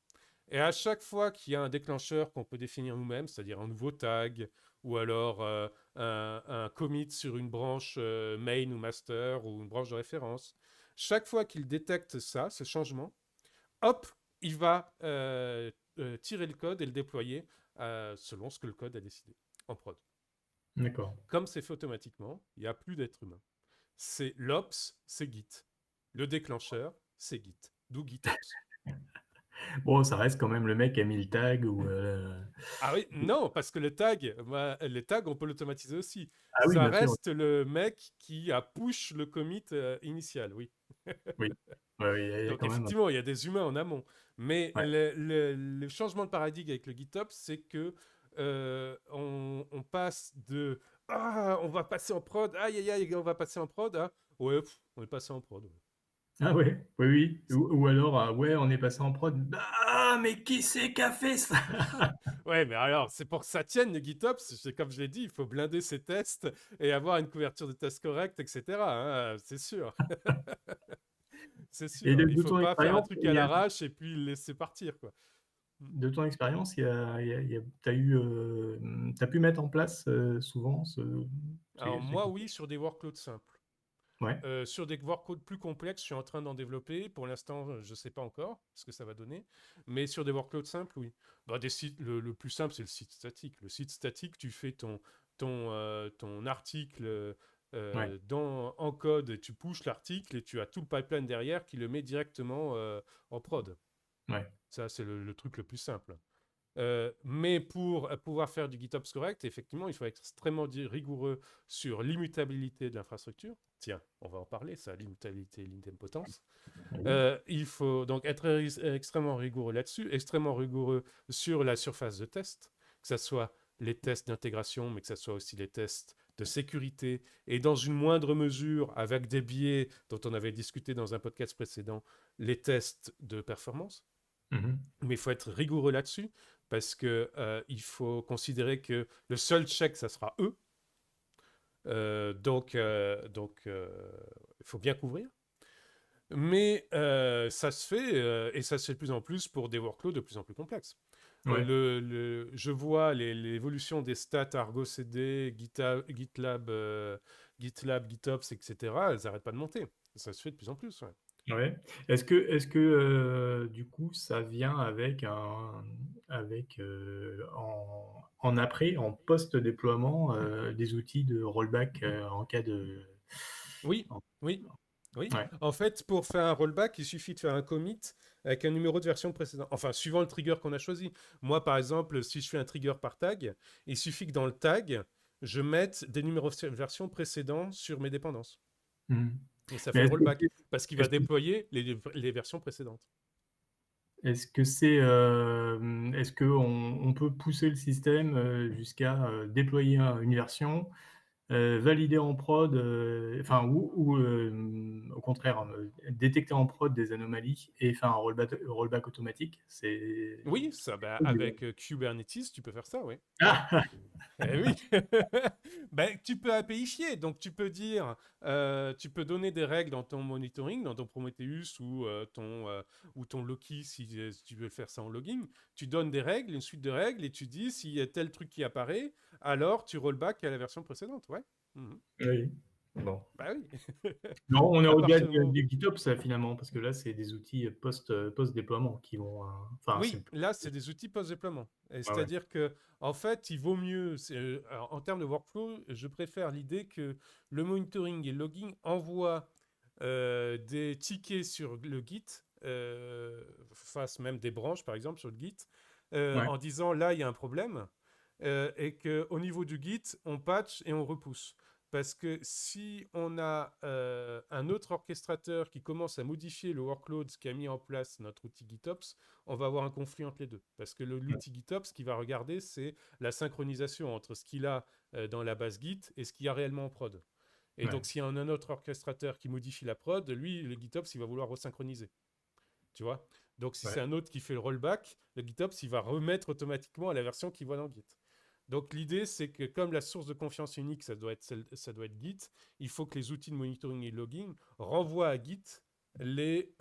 et à chaque fois qu'il y a un déclencheur qu'on peut définir nous-mêmes, c'est-à-dire un nouveau tag, ou alors un commit sur une branche main ou master, ou une branche de référence, chaque fois qu'il détecte ça, ce changement, hop, il va tirer le code et le déployer selon ce que le code a décidé en prod. D'accord. Comme c'est fait automatiquement, il n'y a plus d'être humain. C'est l'ops, c'est Git. Le déclencheur, c'est Git. D'où GitOps. Bon, ça reste quand même le mec qui a mis le tag ou Ah oui, non, parce que le tag, les tags, on peut l'automatiser aussi. ah oui, Ça bien sûr, reste le mec qui a push le commit initial, oui. oui. Ouais, oui, il y a Donc quand même effectivement, il y a des humains en amont. Mais ouais. le changement de paradigme avec le GitOps, c'est que on passe de ah, on va passer en prod, aïe aïe aïe, on va passer en prod, à ouais, on est passé en prod. Ouais. Ah ouais, oui, oui. Ou alors, ouais, on est passé en prod. Ah, mais qui c'est qui a fait ça? Ouais, mais alors, c'est pour que ça tienne le GitOps, comme je l'ai dit, il faut blinder ses tests et avoir une couverture de tests correcte, etc. Hein, c'est sûr. C'est Et sûr. Il de faut ton pas faire un expérience, truc à l'arrache et puis le laisser partir, quoi. de ton expérience, t'as eu, t'as pu mettre en place souvent Alors moi, oui, sur des workloads simples. Ouais. Sur des workloads plus complexes, je suis en train d'en développer. Pour l'instant, je ne sais pas encore ce que ça va donner. Mais sur des workloads simples, oui. Bah, des sites, le plus simple, c'est le site statique. Le site statique, tu fais ton article Ouais. en code, et tu pushes l'article et tu as tout le pipeline derrière qui le met directement en prod. Ouais. Ça, c'est le truc le plus simple. Mais pour pouvoir faire du GitOps correct, effectivement, il faut être extrêmement rigoureux sur l'immutabilité de l'infrastructure. Tiens, on va en parler, ça, l'immutabilité et l'idempotence. Il faut donc être extrêmement rigoureux là-dessus, extrêmement rigoureux sur la surface de test, que ce soit les tests d'intégration, mais que ce soit aussi les tests de sécurité, et dans une moindre mesure, avec des biais dont on avait discuté dans un podcast précédent, les tests de performance. Mhm. Mais il faut être rigoureux là-dessus, parce que il faut considérer que le seul check, ça sera eux. Donc, il faut bien couvrir. Mais ça se fait, et ça se fait de plus en plus pour des workloads de plus en plus complexes. Ouais. Je vois l'évolution des stats Argo CD, GitLab, GitOps, etc. Elles n'arrêtent pas de monter. Ça se fait de plus en plus. Ouais. Ouais. Est-ce que du coup, ça vient avec en après, en post-déploiement, des outils de rollback en cas de. Oui, en- oui, oui. Ouais. En fait, pour faire un rollback, il suffit de faire un commit avec un numéro de version précédent. Enfin, suivant le trigger qu'on a choisi. Moi, par exemple, si je fais un trigger par tag, il suffit que dans le tag, je mette des numéros de version précédents sur mes dépendances. Mhm. Et ça Mais fait le rollback, parce qu'il va est-ce que déployer les versions précédentes. est-ce que c'est est-ce que on peut pousser le système jusqu'à déployer une version, valider en prod, enfin ou au contraire, détecter en prod des anomalies et faire un rollback automatique? C'est Oui, ça, bah, avec Kubernetes, tu peux faire ça, oui. ah! Eh oui, ben, tu peux APIfier, donc tu peux dire, tu peux donner des règles dans ton monitoring, dans ton Prometheus ou ton Loki si tu veux faire ça en logging. Tu donnes des règles, une suite de règles, et tu dis s'il y a tel truc qui apparaît, alors tu rollback à la version précédente, ouais. Mhm. Oui. Bon. Bah oui. Non, on est À au-delà partir du moment. du GitOps finalement, parce que là, c'est des outils post-déploiement qui vont, enfin, c'est Oui, là, c'est des outils post-déploiement. ouais, ouais. C'est-à-dire que, en fait, il vaut mieux, en termes de workflow, je préfère l'idée que le monitoring et le logging envoient des tickets sur le Git, fassent même des branches, par exemple, sur le Git, Ouais, en disant là, il y a un problème, et qu'au niveau du Git, on patch et on repousse. Parce que si on a un autre orchestrateur qui commence à modifier le workload qu'a mis en place notre outil GitOps, on va avoir un conflit entre les deux. Parce que l'outil GitOps, ce qu'il va regarder, c'est la synchronisation entre ce qu'il a dans la base Git et ce qu'il y a réellement en prod. Et ouais, donc, s'il y a un autre orchestrateur qui modifie la prod, lui, le GitOps, il va vouloir resynchroniser. Tu vois? Donc, si ouais. c'est un autre qui fait le rollback, le GitOps, il va remettre automatiquement à la version qu'il voit dans Git. Donc l'idée, c'est que comme la source de confiance unique, ça doit être Git, il faut que les outils de monitoring et logging renvoient à Git les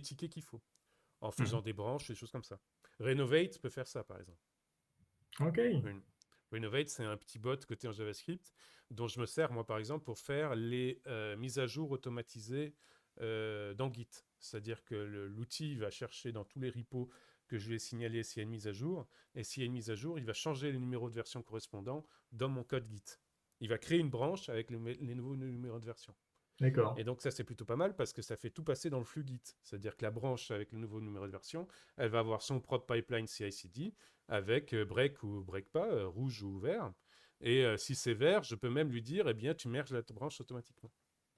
tickets qu'il faut, en Mhm. faisant des branches, des choses comme ça. Renovate peut faire ça, par exemple. Ok. Renovate, c'est un petit bot côté en JavaScript dont je me sers, moi, par exemple, pour faire les mises à jour automatisées dans Git. C'est-à-dire que l'outil va chercher dans tous les repos que je lui ai signalés s'il y a une mise à jour. Et s'il y a une mise à jour, il va changer les numéros de version correspondants dans mon code Git. Il va créer une branche avec les nouveaux numéros de version. D'accord. Et donc ça, c'est plutôt pas mal parce que ça fait tout passer dans le flux Git. C'est-à-dire que la branche avec le nouveau numéro de version, elle va avoir son propre pipeline CI/CD avec break ou break pas, rouge ou vert. Et si c'est vert, je peux même lui dire, eh bien, tu merges la branche automatiquement.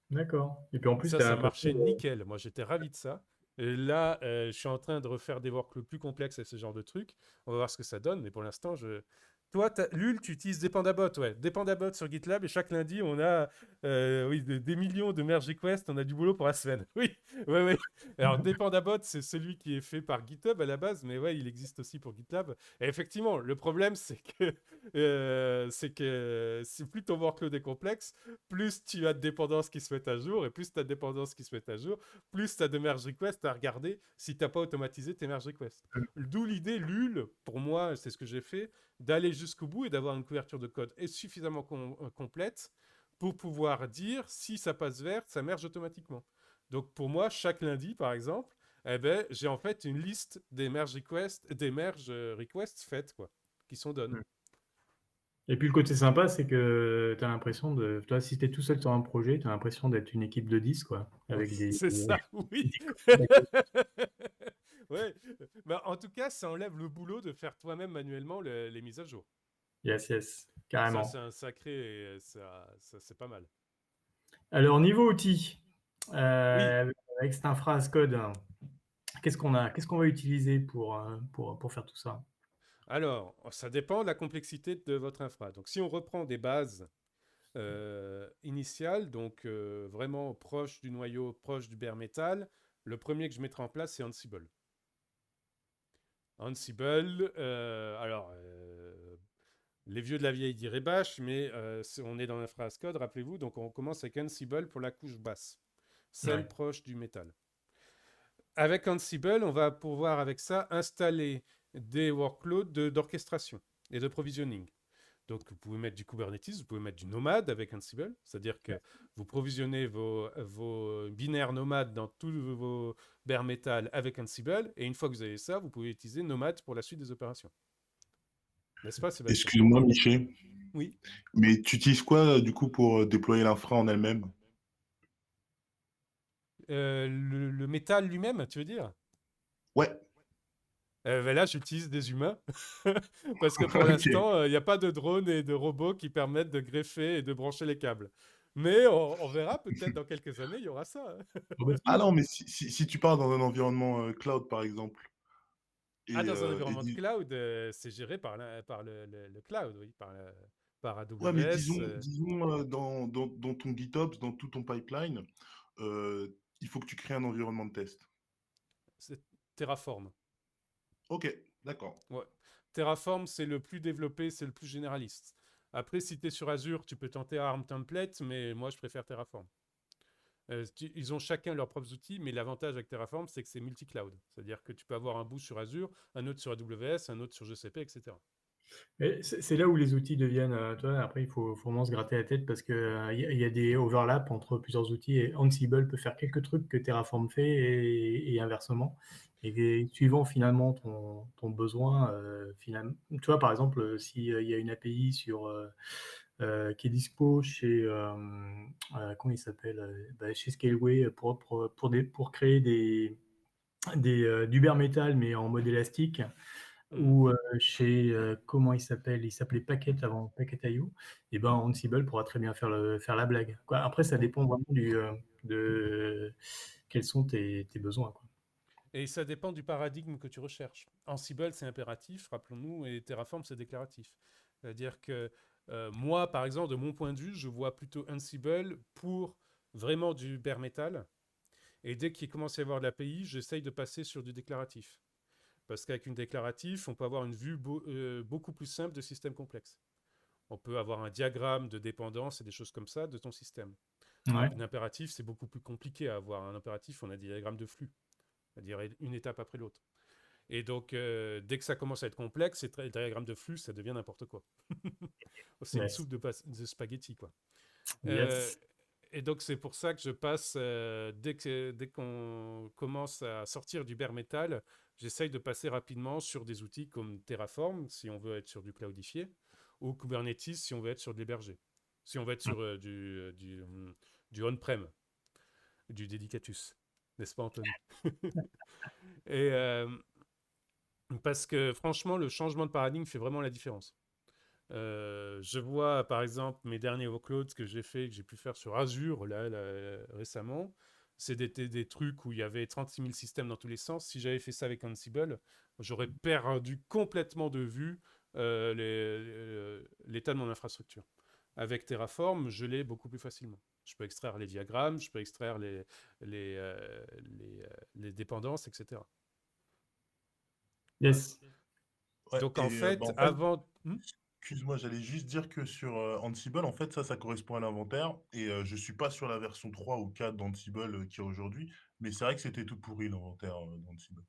D'accord. Et puis en plus, tu as Ça l'impression. marchait nickel. Moi, j'étais ravi de ça. Et là, je suis en train de refaire des workflows plus complexes et ce genre de trucs. On va voir ce que ça donne, mais pour l'instant, Toi, Lul, tu utilises Dependabot, ouais. Dependabot sur GitLab et chaque lundi, on a oui, des millions de merge requests. On a du boulot pour la semaine. Oui, ouais, ouais. Alors, Dependabot, c'est celui qui est fait par GitHub à la base, mais ouais, il existe aussi pour GitLab. Et effectivement, le problème, c'est plus ton workload est complexe, plus tu as de dépendances qui se mettent à jour, et plus tu as de dépendances qui se mettent à jour, plus tu as de merge requests à regarder si tu n'as pas automatisé tes merge requests. D'où l'idée, Lul, pour moi, c'est ce que j'ai fait, d'aller jusqu'au bout et d'avoir une couverture de code suffisamment complète pour pouvoir dire si ça passe vert, ça merge automatiquement. Donc pour moi, chaque lundi, par exemple, eh ben, j'ai en fait une liste des merge requests faites, quoi, qui sont done. Et puis le côté sympa, c'est que tu as l'impression de. Toi, si tu es tout seul sur un projet, tu as l'impression d'être une équipe de 10, quoi. Avec C'est ça, oui. Ouais. Bah, en tout cas, ça enlève le boulot de faire toi-même manuellement les mises à jour. Yes, Ça, carrément. c'est un sacré. Ça, c'est pas mal. Alors, niveau outils, Oui. avec cette infra as code, qu'est-ce qu'on va utiliser pour faire tout ça? Alors, ça dépend de la complexité de votre infra. Donc, si on reprend des bases initiales, donc vraiment proche du noyau, proche du bare metal, le premier que je mettrai en place, c'est Ansible. Ansible, les vieux de la vieille diraient bash, mais on est dans l'infra as code, rappelez-vous, donc on commence avec Ansible pour la couche basse, celle proche du métal. Avec Ansible, on va pouvoir avec ça installer des workloads d'orchestration et de provisioning. Donc, vous pouvez mettre du Kubernetes, vous pouvez mettre du Nomad avec Ansible, c'est-à-dire que vous provisionnez vos binaires Nomad dans tous vos bare metal avec Ansible, et une fois que vous avez ça, vous pouvez utiliser Nomad pour la suite des opérations. N'est-ce pas, Sébastien? Excuse-moi, Michel. Oui. Mais tu utilises quoi, du coup, pour déployer l'infra en elle-même? Le métal lui-même, tu veux dire? Ouais. Ben là, j'utilise des humains. Parce que pour Ok. l'instant, il n'y a pas de drones et de robots qui permettent de greffer et de brancher les câbles. Mais on verra, peut-être dans quelques années, il y aura ça. Ah non, mais si tu pars dans un environnement cloud, par exemple, Ah, et, dans un euh, et environnement de dis- cloud, c'est géré par le cloud, oui, par ouais, mais AWS. disons dans ton GitOps, dans tout ton pipeline, il faut que tu crées un environnement de test. C'est Terraform. Ok, d'accord. Ouais. Terraform, c'est le plus développé, c'est le plus généraliste. Après, si tu es sur Azure, tu peux tenter ARM Template, mais moi, je préfère Terraform. Ils ont chacun leurs propres outils, mais l'avantage avec Terraform, c'est que c'est multi-cloud. C'est-à-dire que tu peux avoir un bout sur Azure, un autre sur AWS, un autre sur GCP, etc. Et c'est là où les outils deviennent, tu vois, après, il faut vraiment se gratter la tête parce qu'il y a des overlaps entre plusieurs outils et Ansible peut faire quelques trucs que Terraform fait et inversement. Et suivant finalement ton besoin, finalement, tu vois, par exemple, s'il y a une API qui est dispo chez, comment il s'appelle, chez Scaleway pour créer du bare metal mais en mode élastique, ou chez, comment il s'appelle? Il s'appelait Packet avant, Packet.io, et ben Ansible pourra très bien faire la blague, quoi. Après, ça dépend vraiment de quels sont tes besoins, quoi. Et ça dépend du paradigme que tu recherches. Ansible, c'est impératif, rappelons-nous, et Terraform, c'est déclaratif. C'est-à-dire que moi, par exemple, de mon point de vue, je vois plutôt Ansible pour vraiment du bare metal. Et dès qu'il commence à y avoir de l'API, j'essaye de passer sur du déclaratif. Parce qu'avec une déclaratif, on peut avoir une vue beaucoup plus simple de système complexe. On peut avoir un diagramme de dépendance et des choses comme ça de ton système. Ouais. Un impératif, c'est beaucoup plus compliqué à avoir. Un impératif, on a des diagrammes de flux, c'est-à-dire une étape après l'autre. Et donc, dès que ça commence à être complexe, les diagrammes de flux, ça devient n'importe quoi. C'est une Yes. soupe de spaghettis, quoi. Yes. Et donc, c'est pour ça que je passe, dès qu'on commence à sortir du bare metal, j'essaye de passer rapidement sur des outils comme Terraform, si on veut être sur du cloudifié, ou Kubernetes, si on veut être sur de l'hébergé. Si on veut être sur du on-prem, du Dedicatus. N'est-ce pas, Anthony? Et parce que, franchement, le changement de paradigme fait vraiment la différence. Je vois par exemple mes derniers workloads que j'ai pu faire sur Azure là, récemment. C'est des trucs où il y avait 36 000 systèmes dans tous les sens. Si j'avais fait ça avec Ansible, j'aurais perdu complètement de vue l'état de mon infrastructure. Avec Terraform, je l'ai beaucoup plus facilement. Je peux extraire les diagrammes, je peux extraire les dépendances, etc. Yes. Ouais, Donc en et bah, fait, en fait, avant... excuse-moi, j'allais juste dire que sur Ansible, en fait, ça correspond à l'inventaire. Et je suis pas sur la version 3 ou 4 d'Ansible qu'il y a aujourd'hui. Mais c'est vrai que c'était tout pourri l'inventaire d'Ansible.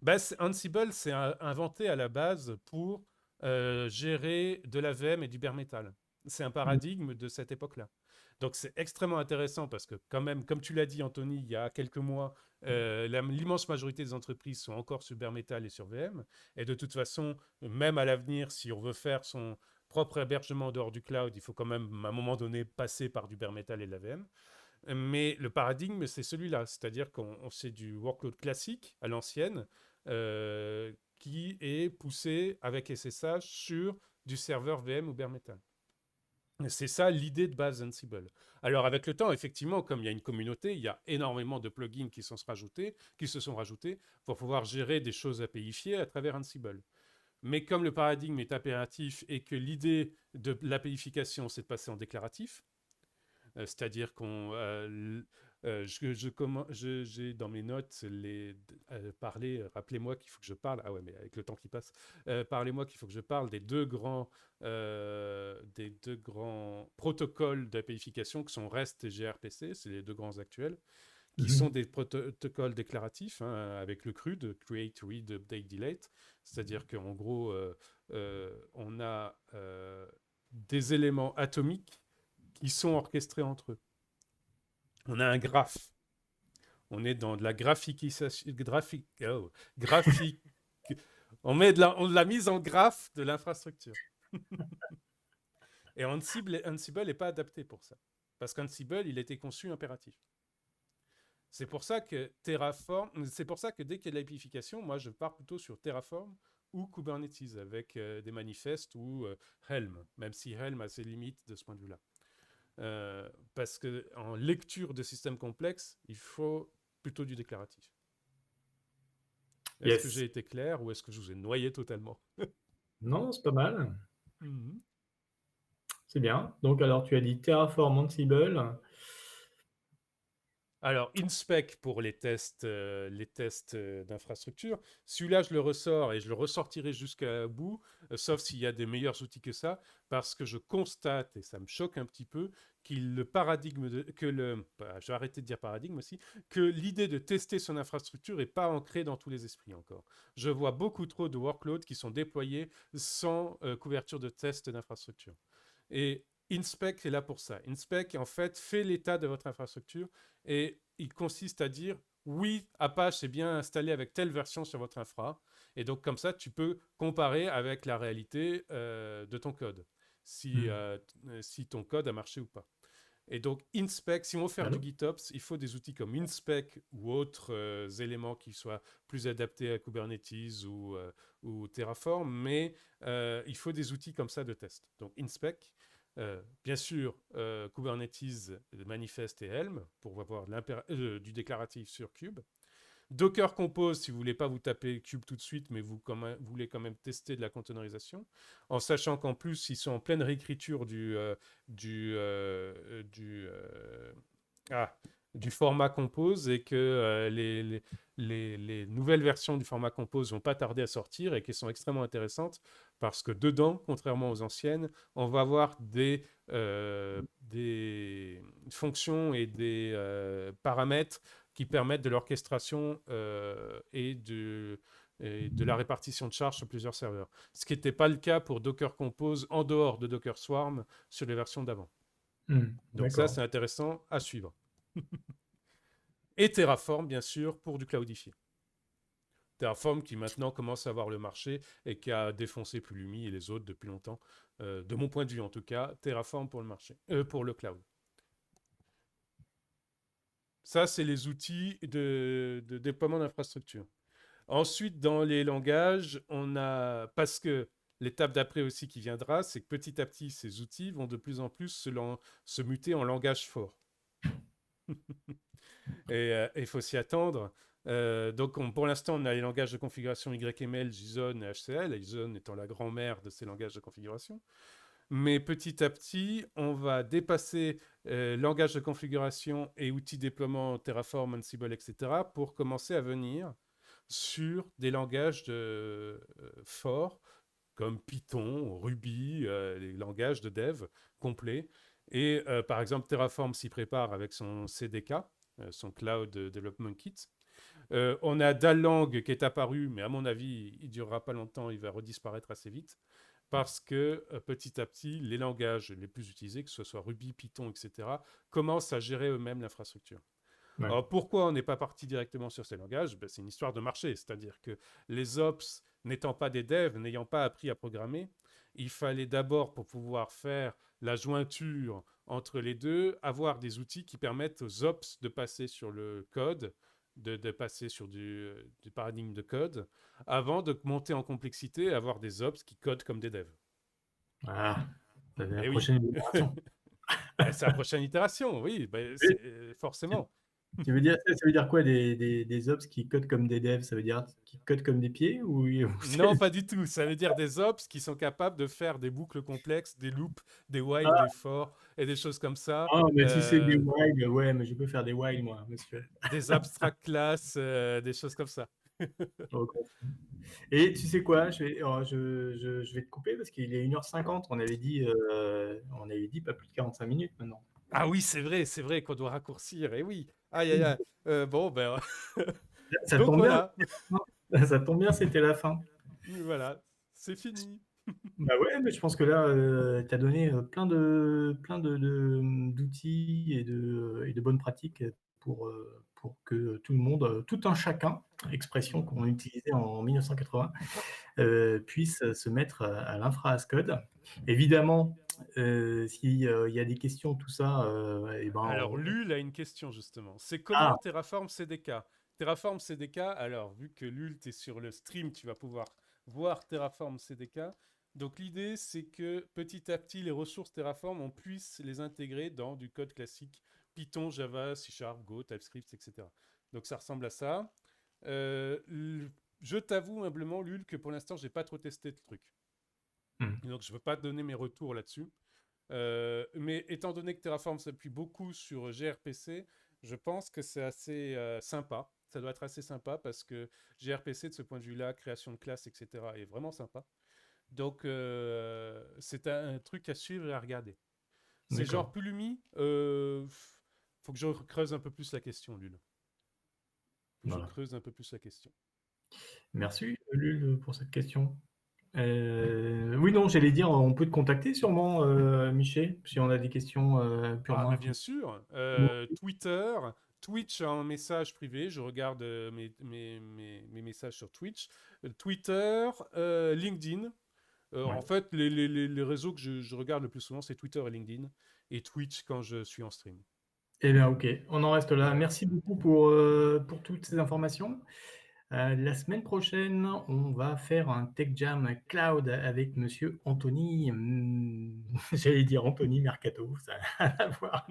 Bah, Ansible, c'est inventé à la base pour gérer de la VM et du bare metal. C'est un Mm. paradigme de cette époque-là. Donc c'est extrêmement intéressant parce que quand même, comme tu l'as dit, Anthony, il y a quelques mois, l'immense majorité des entreprises sont encore sur bare metal et sur VM. Et de toute façon, même à l'avenir, si on veut faire son propre hébergement dehors du cloud, il faut quand même à un moment donné passer par du bare metal et de la VM. Mais le paradigme, c'est celui-là. C'est-à-dire qu'on c'est du workload classique à l'ancienne qui est poussé avec SSH sur du serveur VM ou bare metal. C'est ça l'idée de base d'Ansible. Alors avec le temps, effectivement, comme il y a une communauté, il y a énormément de plugins qui se sont rajoutés pour pouvoir gérer des choses APIfiées à travers Ansible. Mais comme le paradigme est impératif et que l'idée de l'APIfication, c'est de passer en déclaratif, c'est-à-dire qu'on j'ai dans mes notes parler, rappelez-moi qu'il faut que je parle, ah ouais, mais avec le temps qui passe, parlez-moi qu'il faut que je parle des deux grands protocoles d'APIfication qui sont REST et gRPC, c'est les deux grands actuels, qui sont Mhm. des protocoles déclaratifs, hein, avec le CRUD, Create, Read, Update, Delete, c'est-à-dire qu'en gros, on a des éléments atomiques qui sont orchestrés entre eux. On a un graphe. On est dans de la graphique. On de la mise en graphe de l'infrastructure. Et Ansible n'est pas adapté pour ça. Parce qu'Ansible, il a été conçu impératif. C'est pour ça que Terraform, c'est pour ça que dès qu'il y a de l'amplification, moi je pars plutôt sur Terraform ou Kubernetes avec des manifestes ou Helm, même si Helm a ses limites de ce point de vue-là. Parce qu'en lecture de systèmes complexes, il faut plutôt du déclaratif. Est-ce que Yes. j'ai été clair ou est-ce que je vous ai noyé totalement? Non, c'est pas mal. Mhm. C'est bien. Donc, alors, tu as dit Terraform, Ansible. Alors, InSpec pour les tests d'infrastructure. Celui-là, je le ressors et je le ressortirai jusqu'à bout, sauf s'il y a des meilleurs outils que ça, parce que je constate, et ça me choque un petit peu, je vais arrêter de dire paradigme aussi, que l'idée de tester son infrastructure n'est pas ancrée dans tous les esprits encore. Je vois beaucoup trop de workloads qui sont déployés sans couverture de test d'infrastructure. Et InSpec est là pour ça. InSpec, en fait, fait l'état de votre infrastructure et il consiste à dire oui, Apache est bien installé avec telle version sur votre infra. Et donc, comme ça, tu peux comparer avec la réalité de ton code, Hmm. si ton code a marché ou pas. Et donc, InSpec, si on veut faire du Allô. GitOps, il faut des outils comme InSpec ou autres éléments qui soient plus adaptés à Kubernetes ou Terraform, mais il faut des outils comme ça de test. Donc, InSpec, bien sûr, Kubernetes, Manifest et Helm pour avoir du déclaratif sur Kube. Docker Compose si vous voulez pas vous taper Cube tout de suite, mais vous voulez quand même tester de la containerisation, en sachant qu'en plus ils sont en pleine réécriture du, euh, du, euh, ah, du format Compose et que les nouvelles versions du format Compose vont pas tarder à sortir et qui sont extrêmement intéressantes parce que dedans, contrairement aux anciennes, on va avoir des fonctions et des paramètres qui permettent de l'orchestration et de la répartition de charges sur plusieurs serveurs. Ce qui n'était pas le cas pour Docker Compose en dehors de Docker Swarm sur les versions d'avant. Hmm. Donc ça, D'accord. c'est intéressant à suivre. Et Terraform, bien sûr, pour du cloudifié. Terraform qui maintenant commence à avoir le marché et qui a défoncé Pulumi et les autres depuis longtemps. De mon point de vue en tout cas, Terraform pour le marché, pour le cloud. Ça, c'est les outils de déploiement d'infrastructure. Ensuite, dans les langages, on a, parce que l'étape d'après aussi qui viendra, c'est que petit à petit, ces outils vont de plus en plus se muter en langage fort. Et il faut s'y attendre. Donc, pour l'instant, on a les langages de configuration YML, JSON et HCL, JSON étant la grand-mère de ces langages de configuration. Mais petit à petit, on va dépasser langage de configuration et outils de déploiement Terraform, Ansible, etc. pour commencer à venir sur des langages forts comme Python, Ruby, les langages de dev complets. Et par exemple, Terraform s'y prépare avec son CDK, son Cloud Development Kit. On a Dalang qui est apparu, mais à mon avis, il ne durera pas longtemps, il va redisparaître assez vite, parce que petit à petit, les langages les plus utilisés, que ce soit Ruby, Python, etc., commencent à gérer eux-mêmes l'infrastructure. Ouais. Alors pourquoi on n'est pas parti directement sur ces langages? C'est une histoire de marché, c'est-à-dire que les ops n'étant pas des devs, n'ayant pas appris à programmer, il fallait d'abord, pour pouvoir faire la jointure entre les deux, avoir des outils qui permettent aux ops de passer sur le code, de passer sur du paradigme de code, avant de monter en complexité et avoir des ops qui codent comme des devs. Ah, c'est la Et oui, prochaine génération. c'est la prochaine itération, oui, Oui. forcément. Ça veut dire quoi des ops qui codent comme des devs? Ça veut dire qui codent comme des pieds ou Non, pas du tout. Ça veut dire des ops qui sont capables de faire des boucles complexes, des loops, des while, des Ah, for et des choses comme ça. mais si c'est des while, ouais, mais je peux faire des while, moi, monsieur. Des abstract classes, des choses comme ça. Ok. Et tu sais quoi, je vais te couper parce qu'il est 1h50. On avait dit pas plus de 45 minutes maintenant. Ah oui, c'est vrai qu'on doit raccourcir. Et oui. Aïe, aïe, aïe. Bon, ben. Ça Donc tombe bien, voilà. ça tombe bien, c'était la fin. Voilà. C'est fini. Bah ouais, mais je pense que là, tu as donné d'outils et de bonnes pratiques pour que tout le monde, tout un chacun, expression qu'on utilisait en 1980, puisse se mettre à l'infra as code. Évidemment, s'il y a des questions, tout ça, et ben, Alors, Lul a une question, justement. C'est Ah, comment Terraform CDK? Terraform CDK, alors, vu que Lul, tu es sur le stream, tu vas pouvoir voir Terraform CDK. Donc, l'idée, c'est que petit à petit, les ressources Terraform, on puisse les intégrer dans du code classique Python, Java, C#, Go, TypeScript, etc. Donc, ça ressemble à ça. Je t'avoue humblement, Lul, que pour l'instant, je n'ai pas trop testé le truc. Donc, je ne veux pas te donner mes retours là-dessus. Mais étant donné que Terraform s'appuie beaucoup sur gRPC, je pense que c'est assez sympa. Ça doit être assez sympa parce que gRPC, de ce point de vue-là, création de classes, etc., est vraiment sympa. Donc, c'est un truc à suivre et à regarder. C'est d'accord. genre Pulumi, faut que je creuse un peu plus la question, Lul. Je Voilà. creuse un peu plus la question. Merci, Lul, pour cette question. Oui, non, j'allais dire, on peut te contacter sûrement, Michel, si on a des questions Ah, purement mais bien informatiques. sûr. Twitter, Twitch en message privé. Je regarde mes messages sur Twitch. Twitter, LinkedIn. Ouais. En fait, les réseaux que je regarde le plus souvent, c'est Twitter et LinkedIn. Et Twitch quand je suis en stream. Eh bien, ok, on en reste là. Voilà. Merci beaucoup pour toutes ces informations. La semaine prochaine, on va faire un Tech Jam Cloud avec monsieur Anthony, j'allais dire Anthony Mercato, ça n'a rien à voir.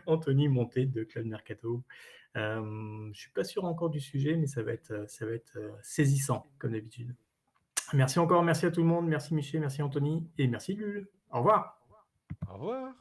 Anthony Monté de Cloud Mercato. Je ne suis pas sûr encore du sujet, mais ça va être saisissant, comme d'habitude. Merci encore, merci à tout le monde, merci Michel, merci Anthony, et merci Lul. Au revoir. Au revoir.